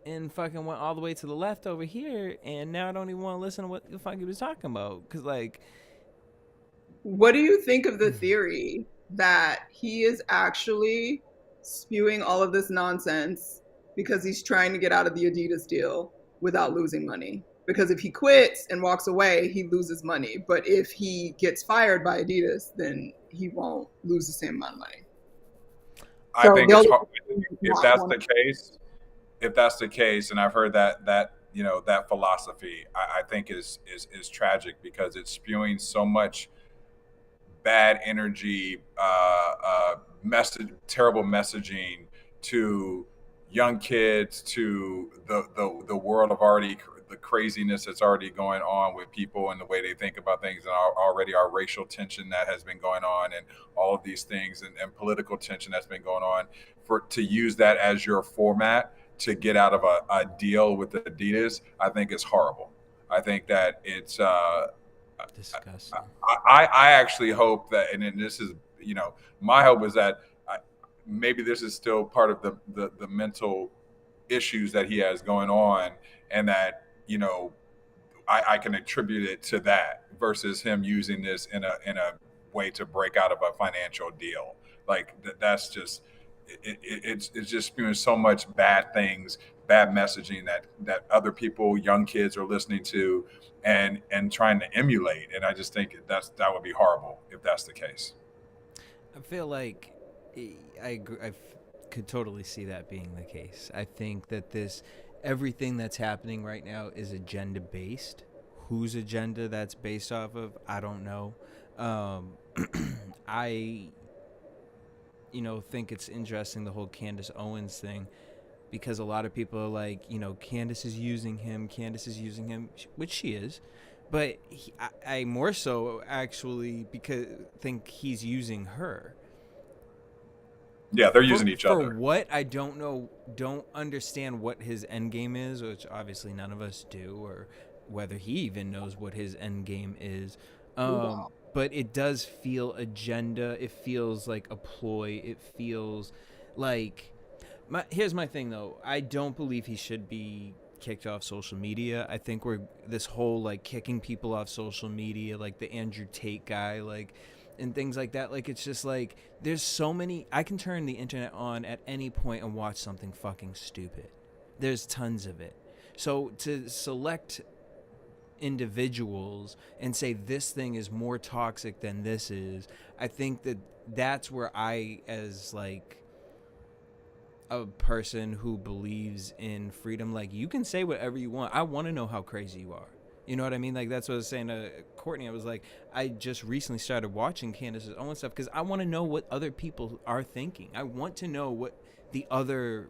A: all the way to the left over here, and now I don't even want to listen to what the fuck he was talking about. Because like,
B: what do you think of the theory that he is actually spewing all of this nonsense because he's trying to get out of the Adidas deal without losing money? Because if he quits and walks away, he loses money. But if he gets fired by Adidas, then he won't lose the same amount of money.
C: I think it's hard, if that's the case, and I've heard that you know, that philosophy, I think is tragic because it's spewing so much bad energy, terrible messaging to young kids, to the world of already the craziness that's already going on with people and the way they think about things, and already our racial tension that has been going on, and all of these things, and political tension that's been going on, to use that as your format to get out of a deal with Adidas, I think is horrible. I think that it's
A: disgusting.
C: I actually hope that, and this is, you know, my hope is that maybe this is still part of the mental issues that he has going on, and that, you know, I can attribute it to that versus him using this in a way to break out of a financial deal. Like that's just it's just spewing so much bad things, bad messaging that other people, young kids, are listening to and trying to emulate. And I just think that would be horrible if that's the case.
A: I feel like I could totally see that being the case. I think that everything that's happening right now is agenda based. Whose agenda that's based off of, I don't know. I, think it's interesting, the whole Candace Owens thing, because a lot of people are like, Candace is using him, which she is. But I more so actually think he's using her.
C: Yeah, they're using each other.
A: For what? I don't know. Don't understand what his end game is, which obviously none of us do, or whether he even knows what his end game is. But it does feel agenda. It feels like a ploy. It feels like... Here's my thing, though. I don't believe he should be kicked off social media. I think this whole, like, kicking people off social media, like the Andrew Tate guy, like... and things like that, like, it's just like there's so many. I can turn the internet on at any point and watch something fucking stupid. There's tons of it. So to select individuals and say this thing is more toxic than this is, I think that's where I, as like a person who believes in freedom, like, you can say whatever you want. I want to know how crazy you are. You know what I mean? Like, that's what I was saying to Courtney. I was like, I just recently started watching Candace's own stuff because I want to know what other people are thinking. I want to know what the other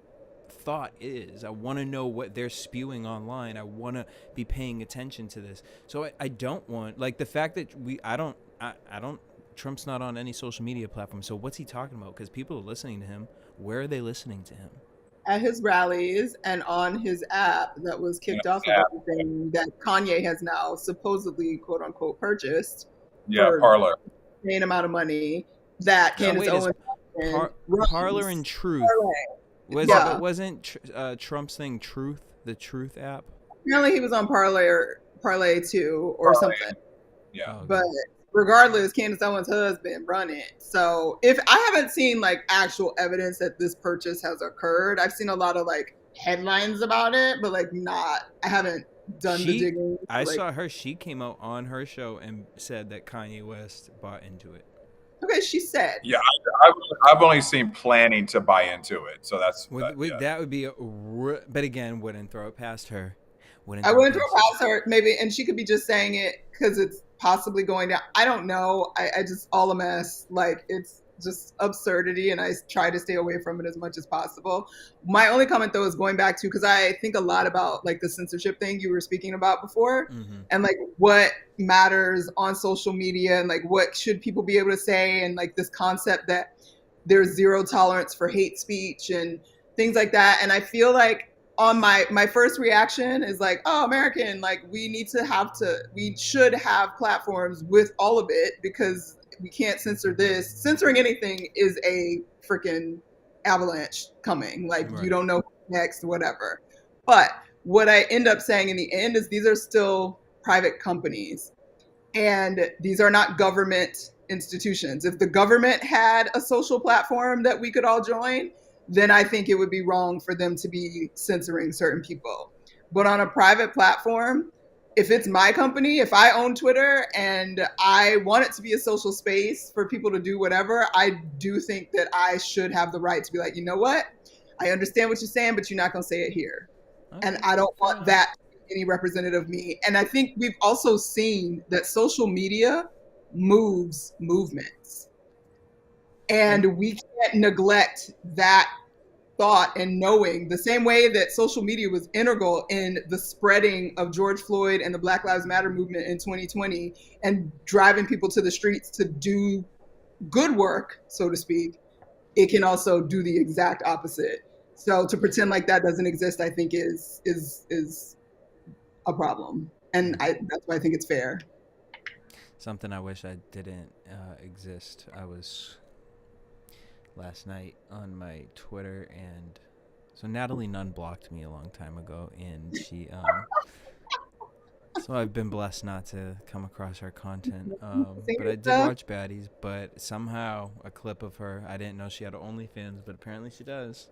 A: thought is. I want to know what they're spewing online. I want to be paying attention to this. So I don't want, like, the fact that I don't, Trump's not on any social media platform. So what's he talking about? Because people are listening to him. Where are they listening to him?
B: At his rallies and on his app that was kicked off of everything that Kanye has now supposedly, quote unquote, purchased.
C: Yeah, Parler.
B: The same amount of money that Candace Owens
A: Parler and Truth. Wasn't Trump's thing Truth, the Truth app?
B: Apparently he was on Parlay too, or something.
C: Yeah.
B: But regardless, Candace Owens' husband run it. So if I haven't seen like actual evidence that this purchase has occurred, I've seen a lot of like headlines about it, but like I haven't done the digging.
A: I saw her. She came out on her show and said that Kanye West bought into it.
B: Okay, she said.
C: Yeah, I've only seen planning to buy into it, so that's
A: that would be. But again, wouldn't throw it past her.
B: I wouldn't throw it past her, maybe, and she could be just saying it because it's possibly going down. I don't know. I just, all a mess. Like, it's just absurdity, and I try to stay away from it as much as possible. My only comment, though, is going back to, because I think a lot about like the censorship thing you were speaking about before, and like what matters on social media, and like what should people be able to say, and like this concept that there's zero tolerance for hate speech and things like that. And I feel like on my first reaction is like, oh, American, like we should have platforms with all of it, because we can't censor this. Censoring anything is a freaking avalanche coming. Like, right. You don't know next, whatever. But what I end up saying in the end is these are still private companies, and these are not government institutions. If the government had a social platform that we could all join, then I think it would be wrong for them to be censoring certain people. But on a private platform, if it's my company, if I own Twitter and I want it to be a social space for people to do whatever, I do think that I should have the right to be like, you know what? I understand what you're saying, but you're not going to say it here. Okay. And I don't want that to be any representative of me. And I think we've also seen that social media moves movements. And we can't neglect that thought and knowing, the same way that social media was integral in the spreading of George Floyd and the Black Lives Matter movement in 2020 and driving people to the streets to do good work, so to speak, it can also do the exact opposite. So to pretend like that doesn't exist, I think is a problem. And that's why I think it's fair.
A: Something I wish I didn't exist. I was last night on my Twitter, and so Natalie Nunn blocked me a long time ago, and she so I've been blessed not to come across her content, but I did watch Baddies. But somehow a clip of her, I didn't know she had OnlyFans, but apparently she does,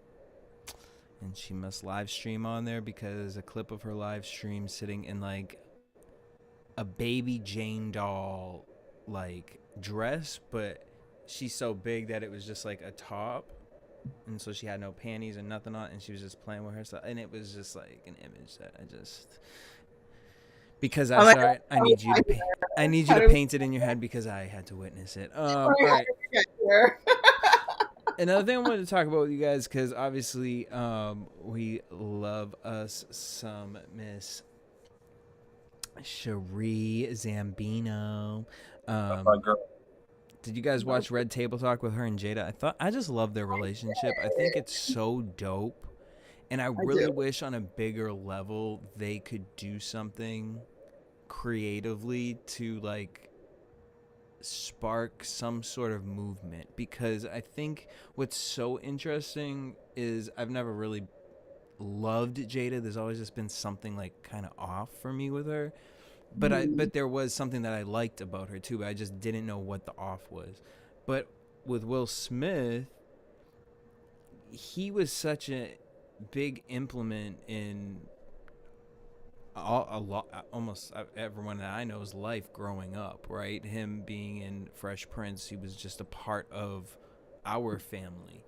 A: and she must live stream on there, because a clip of her live stream sitting in like a baby Jane doll like dress, but she's so big that it was just like a top, and so she had no panties and nothing on, and she was just playing with herself, and it was just like an image that I just, because I saw it, I need you to paint it in your head because I had to witness it. All right. Another thing I wanted to talk about with you guys, because obviously we love us some Miss Sheree Zambino. Did you guys watch Red Table Talk with her and Jada? I just love their relationship. I think it's so dope. And I really wish on a bigger level they could do something creatively to like spark some sort of movement, because I think what's so interesting is I've never really loved Jada. There's always just been something like kind of off for me with her. But there was something that I liked about her too, but I just didn't know what the off was. But with Will Smith, he was such a big implement in almost everyone that I know's life growing up, right? Him being in Fresh Prince, he was just a part of our family.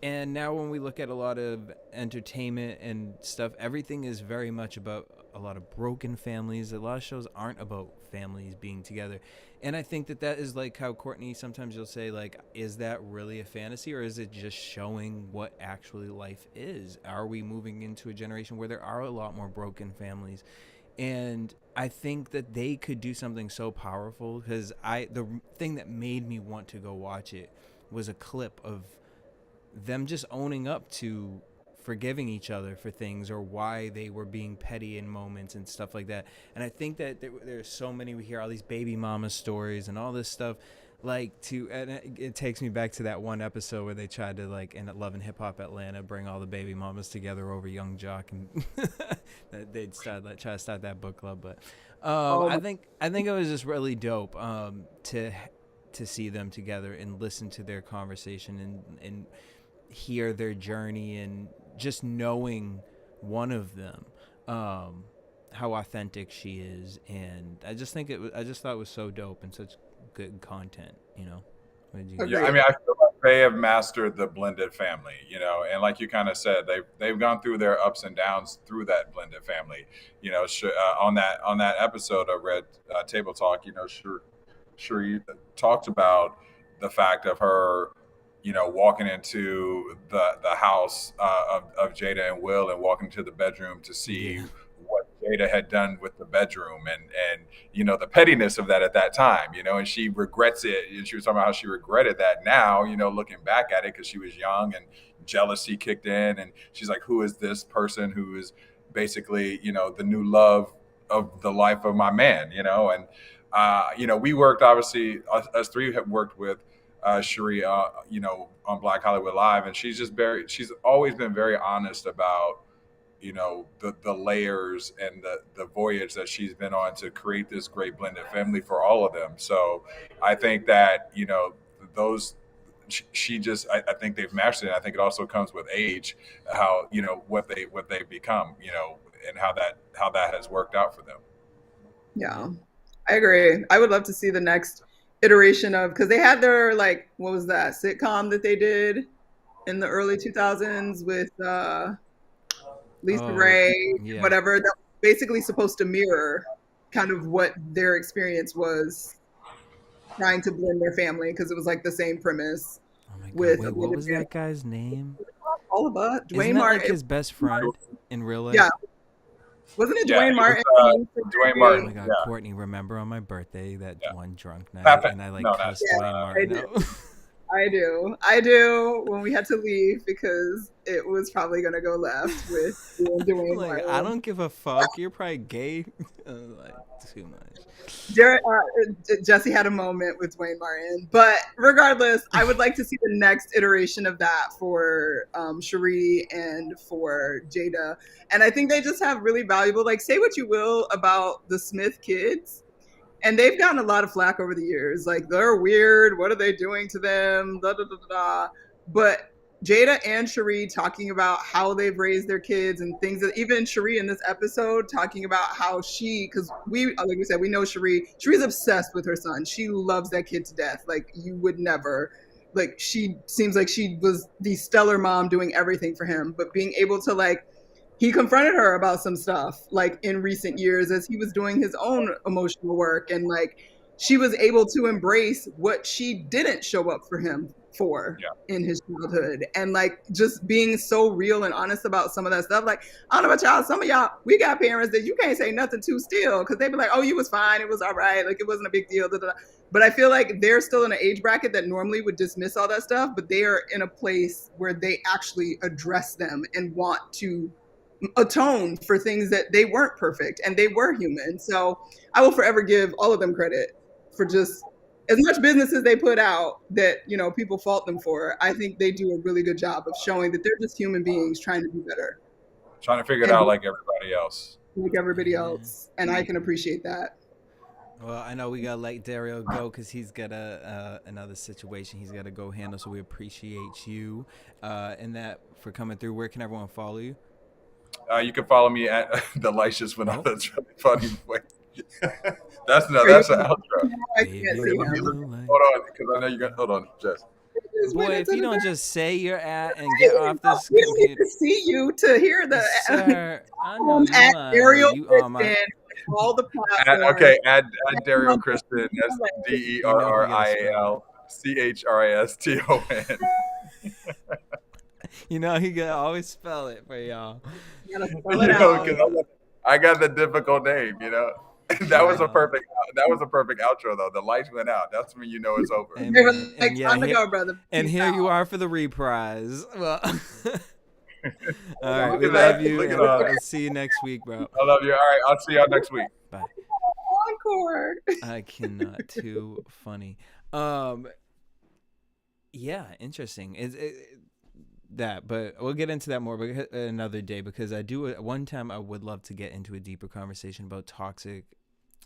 A: And now when we look at a lot of entertainment and stuff, everything is very much about a lot of broken families. A lot of shows aren't about families being together. And I think that is like how Courtney, sometimes you'll say, like, is that really a fantasy, or is it just showing what actually life is? Are we moving into a generation where there are a lot more broken families? And I think that they could do something so powerful, because the thing that made me want to go watch it was a clip of them just owning up to forgiving each other for things, or why they were being petty in moments and stuff like that. And I think that there's so many, we hear all these baby mama stories and all this stuff, and it takes me back to that one episode where they tried to, like, in Love and Hip Hop Atlanta, bring all the baby mamas together over Young Jock, and they'd try to start that book club. But I think it was just really dope to see them together and listen to their conversation and hear their journey, and just knowing one of them, how authentic she is. And I just thought it was so dope and such good content, you know.
C: Yeah, I mean, I feel like they have mastered the blended family, you know, and like you kind of said, they've gone through their ups and downs through that blended family, you know. On that episode of Red Table Talk, you know, Sheree talked about the fact of her, you know, walking into the house of Jada and Will, and walking to the bedroom to see what Jada had done with the bedroom, and you know, the pettiness of that at that time, you know, and she regrets it. And she was talking about how she regretted that now, you know, looking back at it, because she was young and jealousy kicked in, and she's like, who is this person who is basically, you know, the new love of the life of my man, you know. And you know, we worked, obviously, us three have worked with Sheree, you know, on Black Hollywood Live, and she's always been very honest about, you know, the layers and the voyage that she's been on to create this great blended family for all of them. So I think that, you know, I think they've mastered it. I think it also comes with age, how, you know, what they've become, you know, and how that has worked out for them.
B: Yeah, I agree. I would love to see the next iteration of, because they had their, like, what was that sitcom that they did in the early 2000s with Lisa Ray, whatever, that was basically supposed to mirror kind of what their experience was trying to blend their family, because it was like the same premise.
A: Oh my God. Wait, what was that guy's name?
B: All of us.
A: Dwayne Martin, like his best friend in real life.
B: Yeah. Wasn't it Dwayne Martin?
C: Dwayne Martin.
A: Oh my God,
C: yeah.
A: Courtney, remember on my birthday that one drunk night, and I cussed Dwayne Martin out?
B: I do. When we had to leave because it was probably gonna go left with Dwayne Martin.
A: I don't give a fuck. You're probably gay. Like, too much.
B: Jesse had a moment with Dwayne Martin, but regardless, I would like to see the next iteration of that for Sheree and for Jada. And I think they just have really valuable, like, say what you will about the Smith kids, and they've gotten a lot of flack over the years. Like, they're weird. What are they doing to them? Da, da, da, da, da. But Jada and Sheree talking about how they've raised their kids and things that, even Sheree in this episode talking about how because we, like we said, we know Sheree's obsessed with her son. She loves that kid to death. Like, you would never. like she seems like she was the stellar mom doing everything for him, but being able to like, he confronted her about some stuff like in recent years as he was doing his own emotional work, and like she was able to embrace what she didn't show up for him for in his childhood, and like just being so real and honest about some of that stuff. Like, I don't know about y'all, some of y'all, we got parents that you can't say nothing to still, because they be like, oh, you was fine, it was all right, like it wasn't a big deal, da, da, da. But I feel like they're still in an age bracket that normally would dismiss all that stuff, but they are in a place where they actually address them and want to atone for things that they weren't perfect and they were human. So I will forever give all of them credit for just as much business as they put out that, you know, people fault them for. I think they do a really good job of showing that they're just human beings trying to be better,
C: trying to figure it out like everybody else.
B: Like everybody else. And I can appreciate that.
A: Well, I know we gotta let Derrial go because he's got another situation he's got to go handle. So we appreciate you and that for coming through. Where can everyone follow you?
C: You can follow me at Delicious Vanilla. That's really funny. Wait. That's an outro. Hold on, because I know you got. Hold on, Jess.
A: Boy, if you don't just say you're at and get off this
B: we don't need to see you to hear the
A: Sir, I know
B: at Derrial Christian, all the
C: platforms. Okay, add Derrial Christian. That's DERRIALCHRISTON.
A: You know he can always spell it for y'all.
C: I got the difficult name, you know. That was a perfect outro though. The lights went out. That's when you know it's over.
A: And yeah, here you are for the reprise. Well, all right, we love you. And we'll see you next week, bro.
C: I love you. All right, I'll see y'all next week.
A: Bye.
B: Encore.
A: I cannot. Too funny. Yeah, interesting. That, but we'll get into that more another day, because I do one time I would love to get into a deeper conversation about toxic,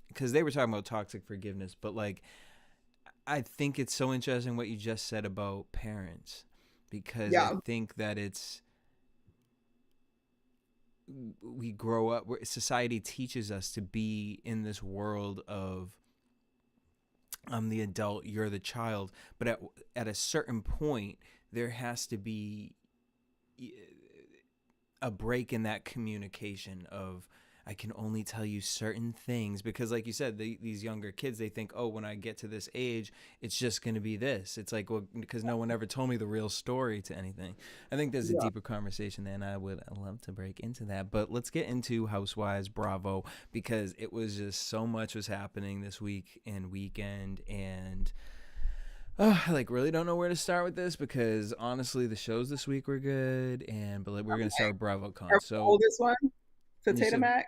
A: because they were talking about toxic forgiveness, but like I think it's so interesting what you just said about parents, because I think that we grow up where society teaches us to be in this world of I'm the adult, you're the child, but at a certain point there has to be a break in that communication of I can only tell you certain things, because like you said, these younger kids, they think, oh, when I get to this age, it's just going to be this. It's like, well, because no one ever told me the real story to anything. I think there's a deeper conversation there, and I would love to break into that. But let's get into Housewives Bravo, because it was just so much was happening this week and weekend, and I like really don't know where to start with this, because honestly the shows this week were good, but we're gonna start with Bravocon. So
B: oldest one, Potato Mac.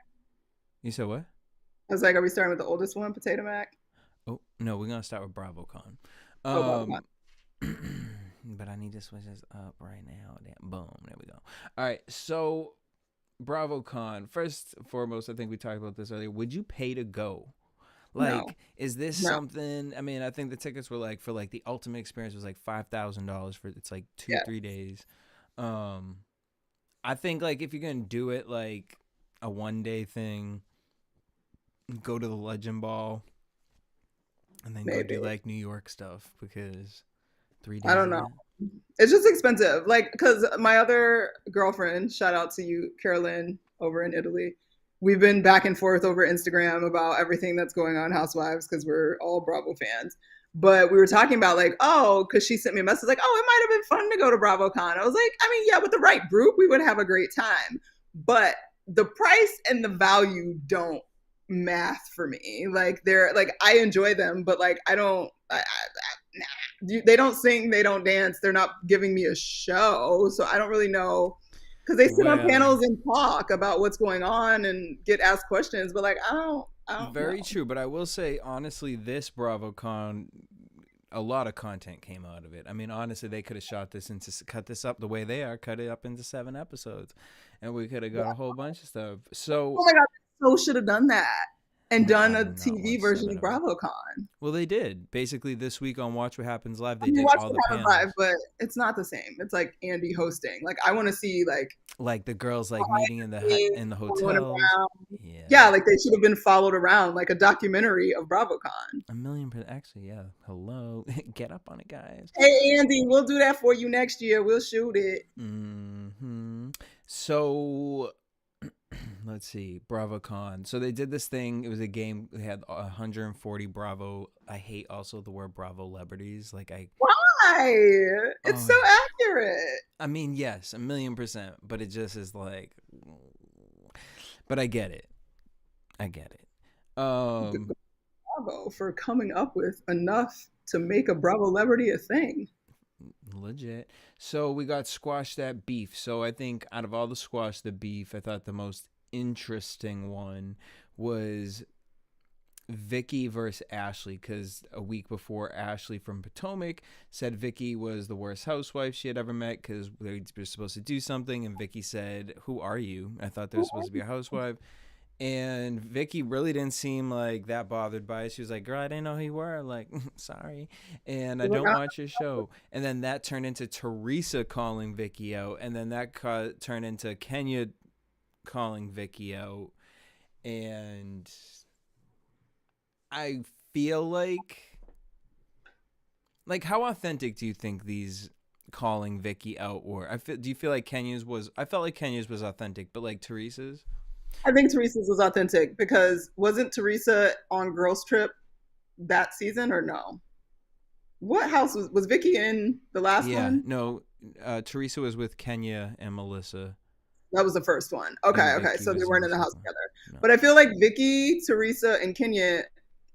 A: You said what?
B: I was like, are we starting with the oldest one, Potato Mac?
A: Oh no, we're gonna start with Bravocon. But I need to switch this up right now. Boom, there we go. All right, so Bravocon. First and foremost, I think we talked about this earlier. Would you pay to go? Like, is this something? I mean, I think the tickets were like, for like the ultimate experience was like $5,000 for it's like 2-3 days. I think like if you're gonna do it like a 1-day thing, go to the Legend Ball, and then go do like New York stuff, because 3 days.
B: I don't know. It's just expensive. Like, because my other girlfriend, shout out to you, Carolyn, over in Italy. We've been back and forth over Instagram about everything that's going on Housewives, because we're all Bravo fans. But we were talking about like, oh, because she sent me a message like, oh, it might have been fun to go to Bravocon. I was like, I mean, yeah, with the right group, we would have a great time. But the price and the value don't math for me. Like, they're like, I enjoy them, but like, I don't, they don't sing, they don't dance, they're not giving me a show. So I don't really know. Because they sit on panels and talk about what's going on and get asked questions, but like I don't.
A: Very true, but I will say honestly, this Bravocon, a lot of content came out of it. I mean, honestly, they could have shot this cut this up the way they are, cut it up into 7 episodes, and we could have got a whole bunch of stuff. So,
B: oh my god, so should have done that. and
A: my
B: done
A: God,
B: a
A: I do not
B: TV
A: watch
B: version of
A: 7 Up.
B: BravoCon.
A: Well, they did. Basically, this week on Watch What Happens Live, they
B: I mean,
A: did
B: watch
A: all
B: the
A: the
B: Happens Live,
A: panels.
B: but it's not the same. It's like Andy hosting. Like I want to see
A: Like the girls like meeting in the
B: following
A: hotels.
B: around.
A: Yeah.
B: Yeah, like they should have been followed around, like a documentary of Bravocon.
A: 1,000,000%. Actually, yeah. Hello. Get up on it, guys.
B: Hey Andy, we'll do that for you next year. We'll shoot it.
A: So let's see, BravoCon. So they did this thing. It was a game. They had 140 Bravo. I hate also the word Bravo celebrities. Like
B: Why? It's so accurate.
A: I mean, yes, 1,000,000%. But it just is like. But I get it.
B: Bravo for coming up with enough to make a Bravo celebrity a thing.
A: Legit. So we got Squash That Beef. So I think out of all the Squash the Beef, I thought the most interesting one was Vicky versus Ashley, because a week before, Ashley from Potomac said Vicky was the worst housewife she had ever met because they were supposed to do something, and Vicky said, "Who are you?" I thought they were supposed to be a housewife. And Vicky really didn't seem like that bothered by it. She was like, "Girl, I didn't know who you were." Like, sorry. And I don't watch your show. And then that turned into Teresa calling Vicky out. And then that turned into Kenya calling Vicky out. And I feel like how authentic do you think these calling Vicky out were? Do you feel like Kenya's was? I felt like Kenya's was authentic, but like Teresa's?
B: I think Teresa's was authentic because wasn't Teresa on Girls Trip that season or no? What house was Vicky in the last one?
A: No, Teresa was with Kenya and Melissa.
B: That was the first one. Okay. So they weren't in the house together.
A: No.
B: But I feel like Vicky, Teresa, and Kenya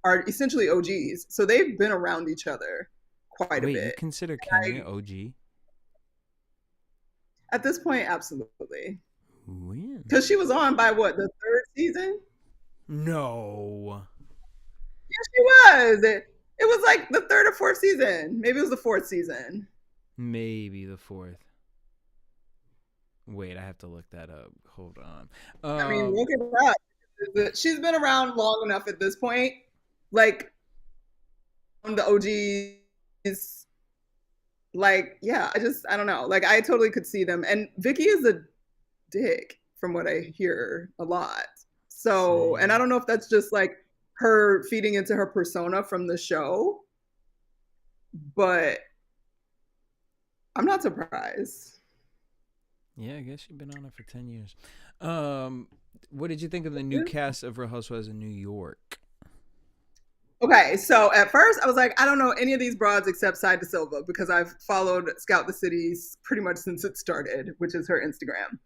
B: are essentially OGs. So they've been around each other quite a bit.
A: You consider Kenya OG?
B: At this point, absolutely.
A: When?
B: Because she was on by what, the third season?
A: No.
B: Yes, she was. It was like the third or fourth season. Maybe it was the fourth season.
A: Maybe the fourth. Wait, I have to look that up. Hold on.
B: I mean, look it up. She's been around long enough at this point. Like, the OGs. Like, yeah, I don't know. Like, I totally could see them. And Vicky is a dick from what I hear a lot. So, and I don't know if that's just like her feeding into her persona from the show, but I'm not surprised.
A: Yeah, I guess you've been on it for 10 years. What did you think of the new cast of Real Housewives of New York?
B: Okay, so at first I was like, I don't know any of these broads except Side to Silva because I've followed Scout the Cities pretty much since it started, which is her Instagram.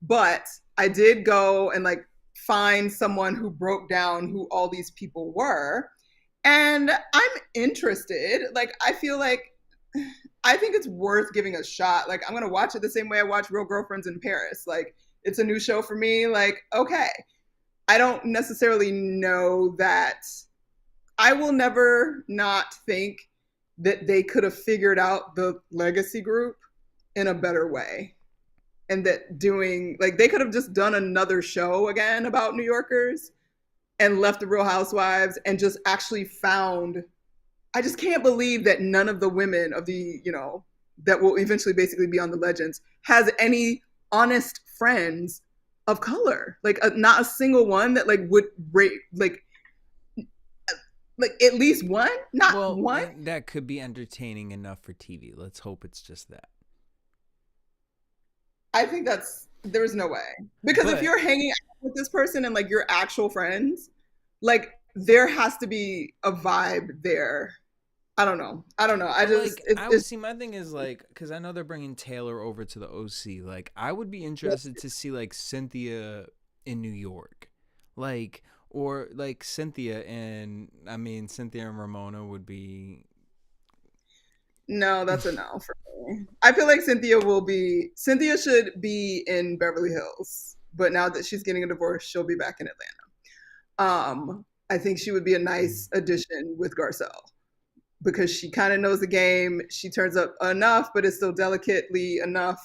B: But I did go and like find someone who broke down who all these people were. And I'm interested. Like, I feel like, I think it's worth giving a shot. Like, I'm going to watch it the same way I watch Real Girlfriends in Paris. Like, it's a new show for me. Like, okay. I don't necessarily know that. I will never not think that they could have figured out the legacy group in a better way. And that they could have just done another show again about New Yorkers and left the Real Housewives and just actually found, I just can't believe that none of the women of the, that will eventually basically be on the Legends has any honest friends of color. Like not a single one that like would rate, like at least one, not one.
A: That could be entertaining enough for TV. Let's hope it's just that.
B: I think there's no way. Because if you're hanging out with this person and like you're actual friends, like there has to be a vibe there. I don't know. I just
A: see. My thing is like, because I know they're bringing Taylor over to the OC. Like, I would be interested to see like Cynthia in New York, like, or like Cynthia and Ramona would be.
B: No, that's a no for me. I feel like Cynthia should be in Beverly Hills, but now that she's getting a divorce, she'll be back in Atlanta. I think she would be a nice addition with Garcelle because she kind of knows the game. She turns up enough, but is still delicately enough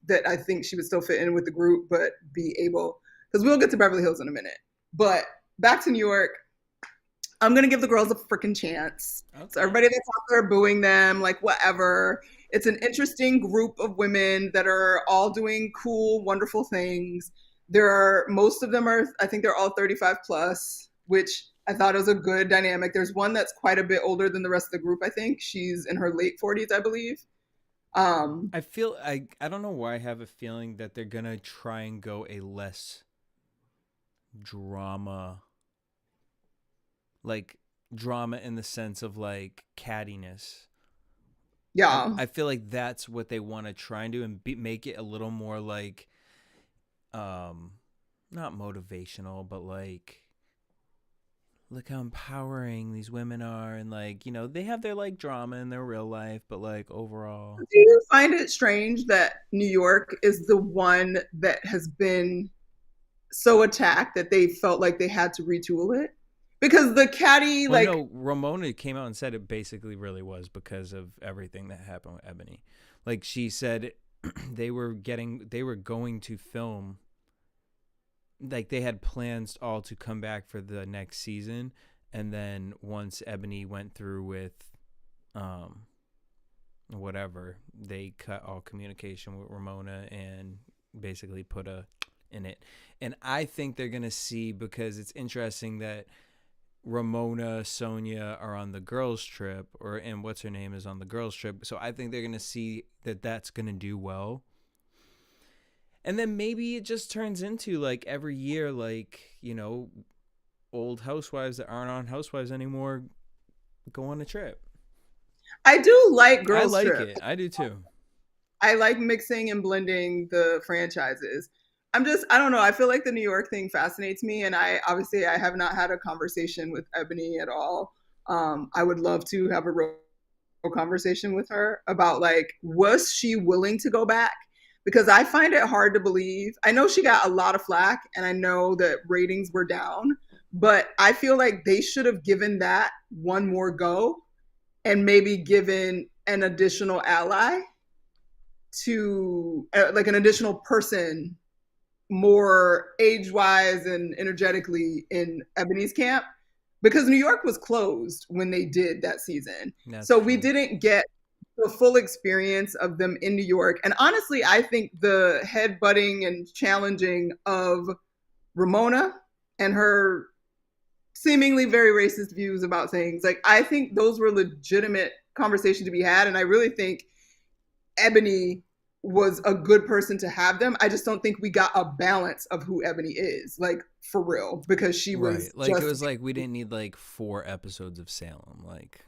B: that I think she would still fit in with the group, but be able, because we'll get to Beverly Hills in a minute. But back to New York, I'm gonna give the girls a freaking chance. Okay. So everybody that's out there booing them, like whatever. It's an interesting group of women that are all doing cool, wonderful things. Most of them are, I think they're all 35 plus, which I thought was a good dynamic. There's one that's quite a bit older than the rest of the group. I think she's in her late 40s, I believe.
A: I feel I don't know why I have a feeling that they're gonna try and go a less drama, like drama in the sense of like cattiness.
B: Yeah,
A: I feel like that's what they want to try and do, and make it a little more like, not motivational, but like, look how empowering these women are, and like, you know, they have their like drama in their real life, but like overall.
B: Do you find it strange that New York is the one that has been so attacked that they felt like they had to retool it? Because the catty,
A: well, like, no, Ramona came out and said it basically really was because of everything that happened with Ebony. Like she said, they were going to film, like they had plans all to come back for the next season, and then once Ebony went through with whatever, they cut all communication with Ramona and basically put a in it. And I think they're gonna see, because it's interesting that Ramona, Sonia are on the girls trip, and what's her name is on the girls trip. So I think they're going to see that that's going to do well. And then maybe it just turns into like every year, like, you know, old housewives that aren't on Housewives anymore go on a trip.
B: I do like girls
A: trip. I like
B: trip.
A: it. I do too.
B: I like mixing and blending the franchises. I don't know. I feel like the New York thing fascinates me. And I have not had a conversation with Ebony at all. I would love to have a real conversation with her about like, was she willing to go back? Because I find it hard to believe. I know she got a lot of flack and I know that ratings were down, but I feel like they should have given that one more go and maybe given an additional ally to like an additional person more age-wise and energetically in Ebony's camp, because New York was closed when they did that season. So we didn't get the full experience of them in New York. And honestly, I think the headbutting and challenging of Ramona and her seemingly very racist views about things, like I think those were legitimate conversations to be had. And I really think Ebony was a good person to have them. I just don't think we got a balance of who Ebony is, like for real, because she was
A: like it was like we didn't need like 4 episodes of Salem, like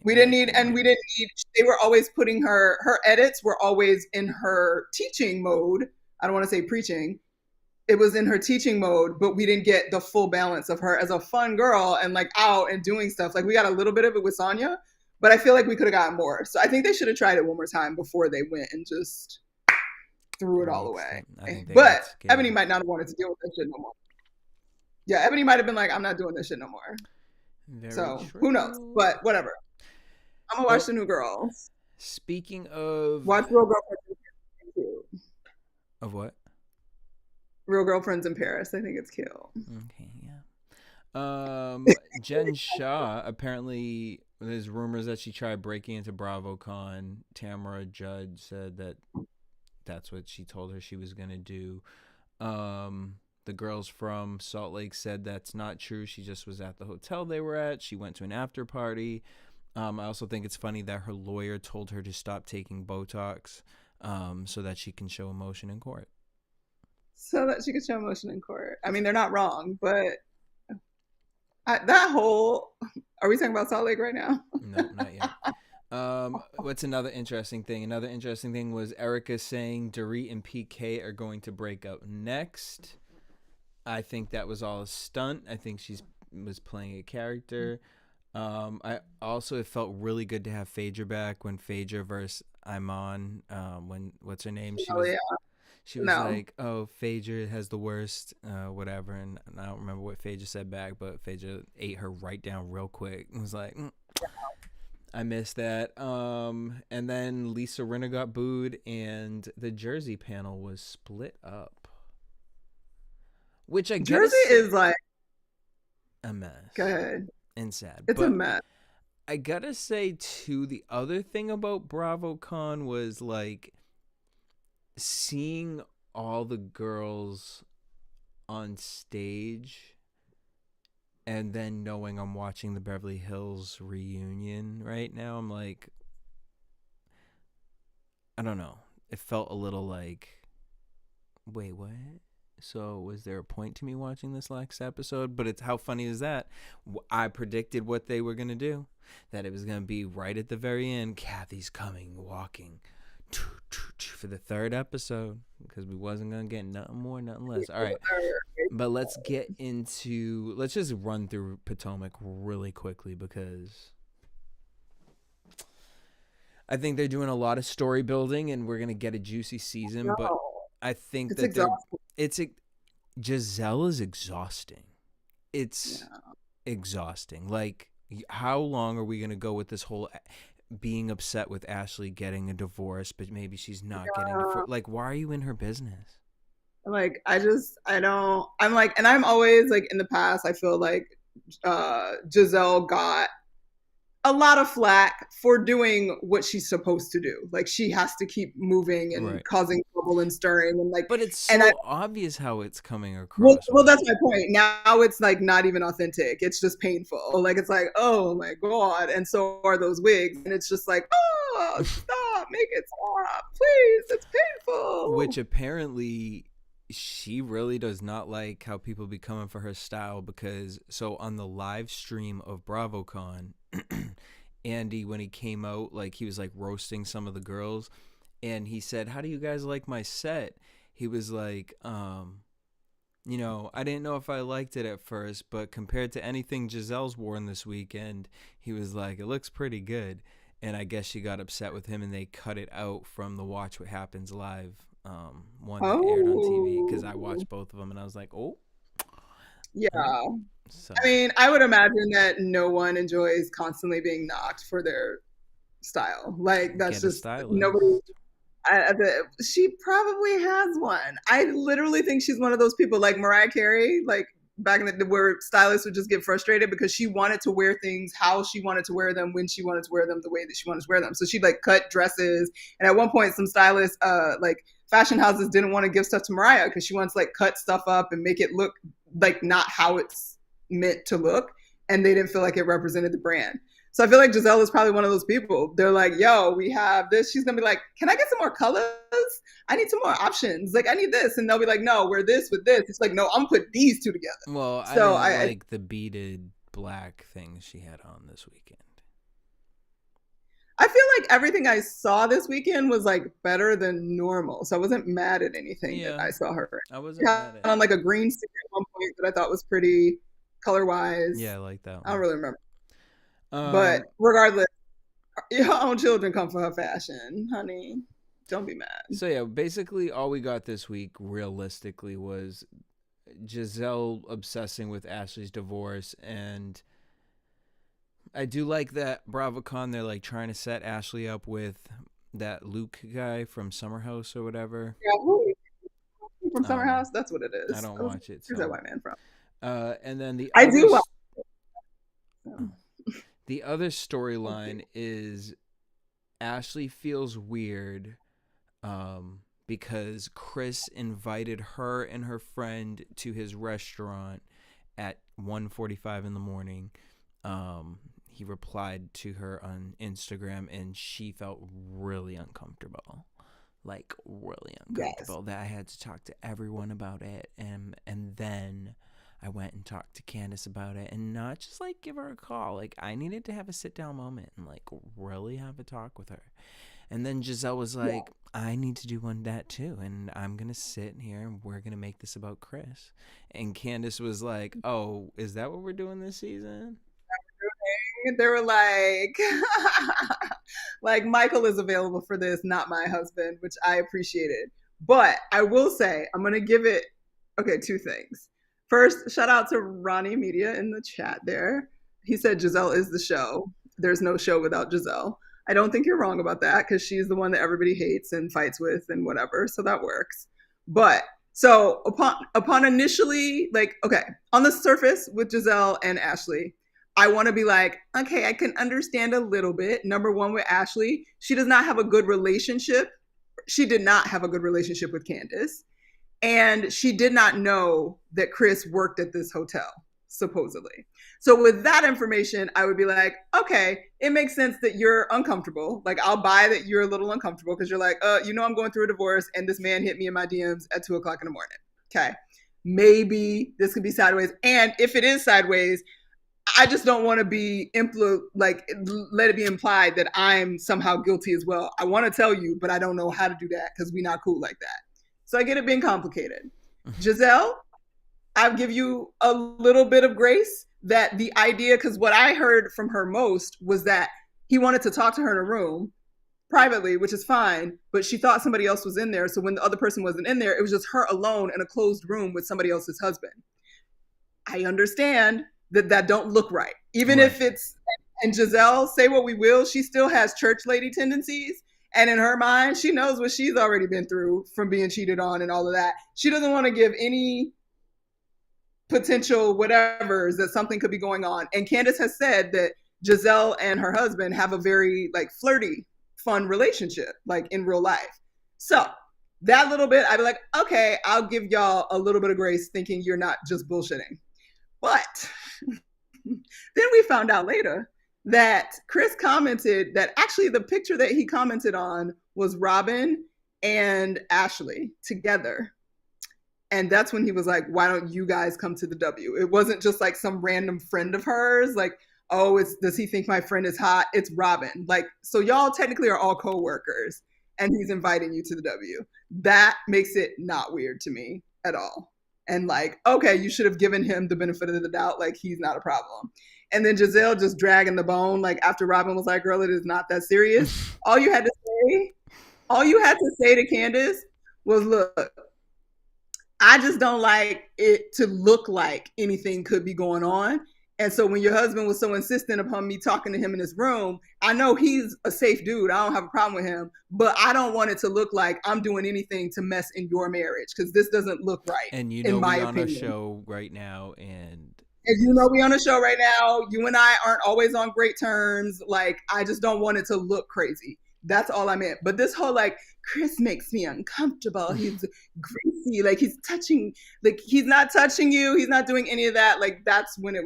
B: we didn't need. They were always putting her edits were always in her teaching mode. I don't want to say preaching. It was in her teaching mode, but we didn't get the full balance of her as a fun girl and like out and doing stuff. Like we got a little bit of it with Sonia, but I feel like we could have gotten more. So I think they should have tried it one more time before they went and just threw it all away. But Ebony might not have wanted to deal with that shit no more. Yeah, Ebony might have been like, I'm not doing this shit no more. So who knows? But whatever. I'm gonna watch the New Girls.
A: Speaking of,
B: watch Real Girlfriends.
A: Of what?
B: Real Girlfriends in Paris. I think it's cute.
A: Okay, yeah. Jen Shah, apparently there's rumors that she tried breaking into Bravocon. Tamara Judd said that that's what she told her she was gonna do. The girls from Salt Lake said that's not true. She just was at the hotel they were at. She went to an after party. I also think it's funny that her lawyer told her to stop taking Botox so that she can show emotion in court.
B: So that she could show emotion in court. I mean, they're not wrong, but are we talking about Salt Lake right now?
A: No, not yet. What's another interesting thing? Another interesting thing was Erica saying Dorit and PK are going to break up next. I think that was all a stunt. I think she was playing a character. It felt really good to have Phaedra back when Phaedra versus Iman. When what's her name? She was like, "Oh, Phaedra has the worst, whatever." And I don't remember what Phaedra said back, but Phaedra ate her right down real quick. It was like, I missed that. And then Lisa Rinna got booed, and the Jersey panel was split up. which I
B: Jersey
A: guess
B: is like
A: a mess.
B: Go ahead.
A: And sad.
B: It's
A: but
B: a mess.
A: I gotta say too, the other thing about Bravocon was like seeing all the girls on stage and then knowing I'm watching the Beverly Hills reunion right now. I'm like, I don't know. It felt a little like, wait, what? So was there a point to me watching this last episode? But it's how funny is that? I predicted what they were going to do. That it was going to be right at the very end. Kathy's coming, walking for the third episode. Because we wasn't going to get nothing more, nothing less. All right. But let's just run through Potomac really quickly. Because I think they're doing a lot of story building. And we're going to get a juicy season.
B: No.
A: But I think
B: It's
A: that
B: exhausting.
A: Giselle is exhausting. It's exhausting. Like, how long are we going to go with this whole being upset with Ashley getting a divorce, but maybe she's not getting divorced? Like, why are you in her business?
B: Like, I'm like, and I'm always like, in the past, I feel like Giselle got a lot of flack for doing what she's supposed to do. Like, she has to keep moving and causing trouble and stirring and like.
A: But it's so obvious how it's coming across.
B: Well, that's my point. Now it's like not even authentic. It's just painful. Like, it's like, oh my God. And so are those wigs. And it's just like, oh, stop, make it stop, please. It's painful.
A: Which apparently she really does not like how people be coming for her style, because so on the live stream of Bravocon, Andy, when he came out, like, he was like roasting some of the girls, and he said, how do you guys like my set? He was like, you know, I didn't know if I liked it at first, but compared to anything Giselle's worn this weekend, he was like, it looks pretty good. And I guess she got upset with him, and they cut it out from the Watch What Happens Live one that aired on TV, because I watched both of them, and I was like, oh.
B: Yeah.
A: So.
B: I mean, I would imagine that no one enjoys constantly being knocked for their style. Like, that's just nobody. She probably has one. I literally think she's one of those people like Mariah Carey, like back in the where stylists would just get frustrated because she wanted to wear things how she wanted to wear them, when she wanted to wear them, the way that she wanted to wear them. So she'd like cut dresses. And at one point, some stylists, like fashion houses, didn't want to give stuff to Mariah because she wants to like cut stuff up and make it look like not how it's meant to look. And they didn't feel like it represented the brand. So I feel like Giselle is probably one of those people. They're like, yo, we have this. She's going to be like, can I get some more colors? I need some more options. Like, I need this. And they'll be like, no, wear this with this. It's like, no, I'm going to put these two together.
A: Well, so I like the beaded black things she had on this weekend.
B: I feel like everything I saw this weekend was like better than normal. So I wasn't mad at anything that I saw her.
A: I wasn't mad at
B: on like a green stick at one point that I thought was pretty color-wise.
A: Yeah, I like that one.
B: I don't really remember. But regardless, your own children come for her fashion, honey. Don't be mad.
A: So yeah, basically all we got this week, realistically, was Giselle obsessing with Ashley's divorce, and I do like that Bravocon, they're like trying to set Ashley up with that Luke guy from Summer House or whatever.
B: Yeah, from Summer House. That's what it is.
A: I don't watch it.
B: Where's that white man from?
A: And then
B: I do watch it.
A: The other storyline is Ashley feels weird because Chris invited her and her friend to his restaurant at 1:45 in the morning. He replied to her on Instagram, and she felt really uncomfortable. Like, really uncomfortable. Yes. That I had to talk to everyone about it. And then I went and talked to Candace about it, and not just like give her a call. Like, I needed to have a sit down moment and like really have a talk with her. And then Giselle was like, I need to do that too. And I'm going to sit here and we're going to make this about Chris. And Candace was like, oh, is that what we're doing this season?
B: They were like, like, Michael is available for this, not my husband, which I appreciated. But I will say, I'm going to give it, two things. First, shout out to Ronnie Media in the chat there. He said Giselle is the show. There's no show without Giselle. I don't think you're wrong about that, because she's the one that everybody hates and fights with and whatever. So that works. But So upon initially, like, okay, on the surface with Giselle and Ashley, I want to be like, okay, I can understand a little bit. Number one, with Ashley, she does not have a good relationship. She did not have a good relationship with Candace. And she did not know that Chris worked at this hotel, supposedly. So with that information, I would be like, okay, it makes sense that you're uncomfortable. Like, I'll buy that you're a little uncomfortable because you're like, I'm going through a divorce and this man hit me in my DMs at 2:00 in the morning. Okay. Maybe this could be sideways. And if it is sideways, I just don't want to be let it be implied that I'm somehow guilty as well. I want to tell you, but I don't know how to do that because we're not cool like that. So I get it being complicated. Giselle, I'll give you a little bit of grace that the idea, because what I heard from her most was that he wanted to talk to her in a room privately, which is fine, but she thought somebody else was in there. So when the other person wasn't in there, it was just her alone in a closed room with somebody else's husband. I understand that don't look right. Even if it's, and Giselle, say what we will, she still has church lady tendencies. And in her mind, she knows what she's already been through from being cheated on and all of that. She doesn't want to give any potential whatevers that something could be going on. And Candace has said that Giselle and her husband have a very like flirty, fun relationship, like in real life. So that little bit, I'd be like, okay, I'll give y'all a little bit of grace thinking you're not just bullshitting. But then we found out later that Chris commented that actually the picture that he commented on was Robin and Ashley together. And that's when he was like, why don't you guys come to the W? It wasn't just like some random friend of hers. Like, oh, does he think my friend is hot? It's Robin. Like, so y'all technically are all co-workers and he's inviting you to the W. That makes it not weird to me at all. And like, okay, you should have given him the benefit of the doubt. Like, he's not a problem. And then Giselle just dragging the bone. Like, after Robin was like, girl, it is not that serious. All you had to say to Candace was, look, I just don't like it to look like anything could be going on. And so when your husband was so insistent upon me talking to him in his room, I know he's a safe dude. I don't have a problem with him, but I don't want it to look like I'm doing anything to mess in your marriage because this doesn't look right.
A: And you know, we're on a show right now, and
B: you know, we on a show right now. You and I aren't always on great terms. Like, I just don't want it to look crazy. That's all I meant. But this whole like, Chris makes me uncomfortable. He's greasy. Like, he's touching, like, he's not touching you. He's not doing any of that. Like, that's when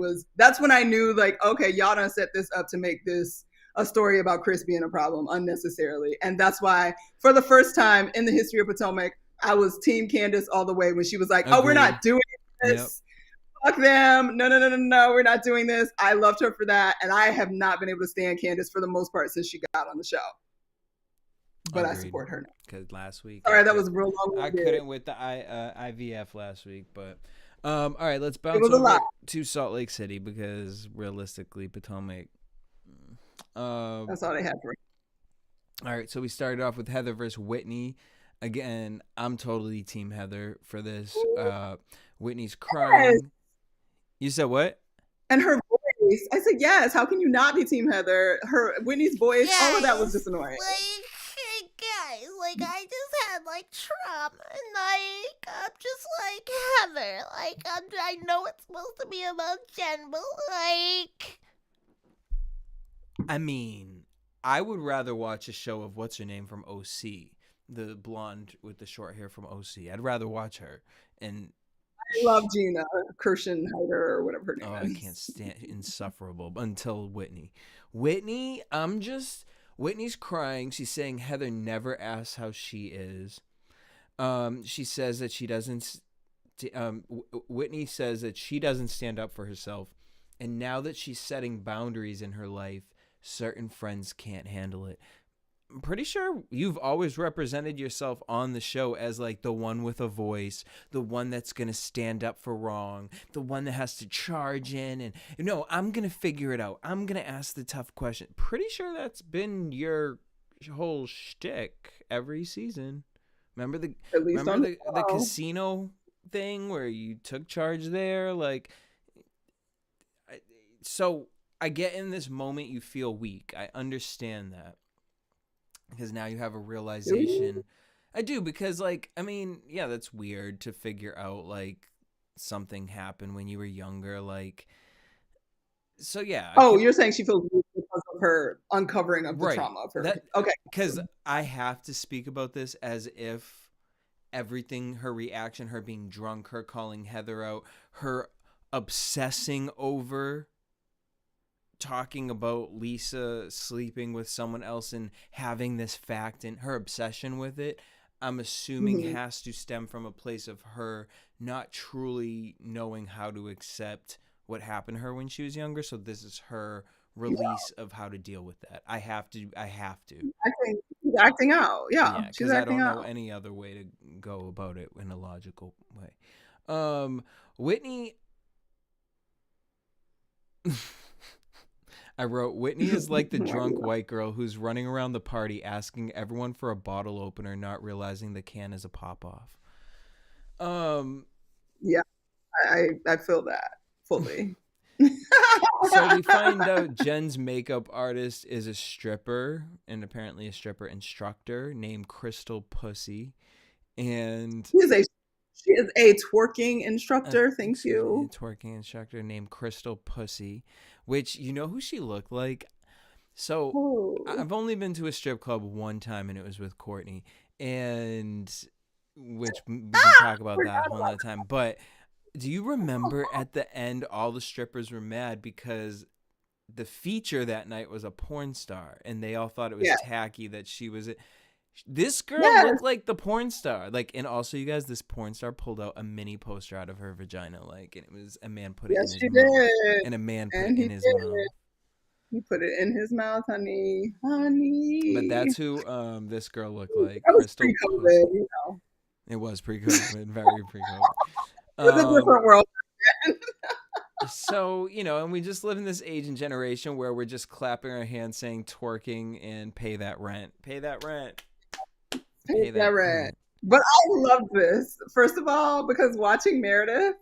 B: I knew, like, okay, y'all done set this up to make this a story about Chris being a problem unnecessarily. And that's why, for the first time in the history of Potomac, I was Team Candace all the way when she was like, oh, we're not doing this. Yep. Fuck them. No, we're not doing this. I loved her for that. And I have not been able to stand Candace for the most part since she got on the show. But agreed. I support her now.
A: Because last week,
B: all right, that was real long.
A: I couldn't with the IVF last week, but all right, let's bounce over to Salt Lake City because realistically, Potomac.
B: That's all they had for.
A: All right, so we started off with Heather versus Whitney. Again, I'm totally Team Heather for this. Whitney's crying. Yes. You said what?
B: And her voice. I said yes. How can you not be Team Heather? Whitney's voice. Yes. All of that was just annoying.
D: Guys, like, I just had, like, trauma, and, like, I'm just, like, Heather, like, I know it's supposed to be about Jen, but, like...
A: I mean, I would rather watch a show of what's her name from OC, the blonde with the short hair from OC. I'd rather watch her, and...
B: I love Gina Kirschenheiter or whatever her name is.
A: I can't stand insufferable until Whitney. Whitney's crying. She's saying Heather never asks how she is. She says that she doesn't. Whitney says that she doesn't stand up for herself, and now that she's setting boundaries in her life, certain friends can't handle it. I'm pretty sure you've always represented yourself on the show as like the one with a voice, the one that's going to stand up for wrong, the one that has to charge in and, no, I'm going to figure it out. I'm going to ask the tough question. Pretty sure that's been your whole shtick every season. Remember the casino thing where you took charge there? Like, so I get in this moment you feel weak. I understand that. Because now you have a realization. I do, because like, I mean, yeah, that's weird to figure out like something happened when you were younger, like. So yeah,
B: You're saying she feels weak because of her uncovering of the trauma of her.
A: That,
B: okay,
A: because I have to speak about this as if everything, her reaction, her being drunk, her calling Heather out, her obsessing over talking about Lisa sleeping with someone else and having this fact, and her obsession with it, I'm assuming has to stem from a place of her not truly knowing how to accept what happened to her when she was younger. So this is her release of how to deal with that. I have to.
B: I think she's acting out.
A: Yeah,
B: she's
A: because I
B: acting
A: don't
B: out.
A: know any other way to go about it in a logical way. Whitney. I wrote, Whitney is like the drunk white girl who's running around the party asking everyone for a bottle opener, not realizing the can is a pop-off.
B: Yeah, I feel that fully.
A: So we find out Jen's makeup artist is a stripper, and apparently a stripper instructor named Crystal Pussy. And
B: she is a twerking instructor. Thank you.
A: A twerking instructor named Crystal Pussy, which, you know who she looked like? So I've only been to a strip club one time, and it was with Courtney, and which we can talk about that whole other time. But do you remember at the end, all the strippers were mad because the feature that night was a porn star, and they all thought it was tacky that she was. This girl looked like the porn star. Like, and also, you guys, this porn star pulled out a mini poster out of her vagina, like, and it was a man put it in his mouth. And a man put it in his mouth.
B: He put it in his mouth, honey.
A: But that's who this girl looked like.
B: That was
A: Crystal
B: pre-COVID, you know.
A: It was pre-COVID, very pre-COVID.
B: It was a different world.
A: So, you know, and we just live in this age and generation where we're just clapping our hands saying twerking and pay that rent. Pay that rent.
B: Pay that rent. But I love this. First of all, because watching Meredith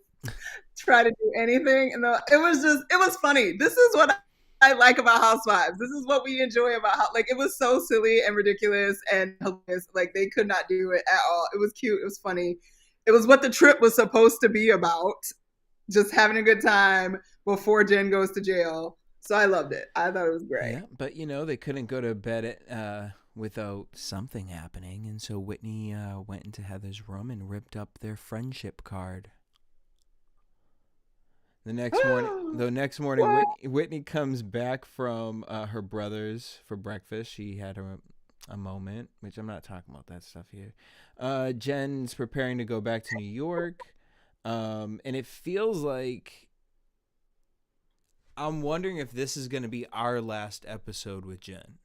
B: try to do anything, and it was funny. This is what I like about Housewives. This is what we enjoy about like, it was so silly and ridiculous and hilarious. Like, they could not do it at all. It was cute. It was funny. It was what the trip was supposed to be about. Just having a good time before Jen goes to jail. So I loved it. I thought it was great.
A: Yeah, but you know, they couldn't go to bed without something happening, and so Whitney went into Heather's room and ripped up their friendship card. The next morning, Whitney comes back from her brother's for breakfast. She had a moment, which I'm not talking about that stuff here. Jen's preparing to go back to New York, and it feels like I'm wondering if this is going to be our last episode with Jen.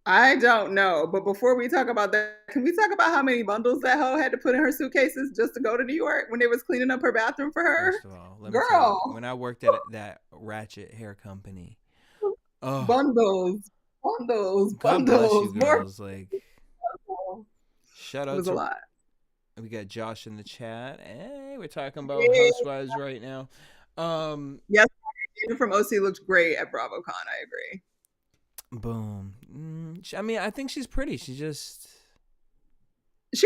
B: I don't know, but before we talk about that, can we talk about how many bundles that hoe had to put in her suitcases just to go to New York when they was cleaning up her bathroom for her?
A: First of all, let me tell you, when I worked at that Ratchet hair company,
B: bundles.
A: God bless you, girls. Like, shout out
B: to a lot.
A: We got Josh in the chat. Hey, we're talking about Housewives right now.
B: Yes, Jada from OC looked great at Bravocon. I agree.
A: Boom. I mean, I think she's pretty. She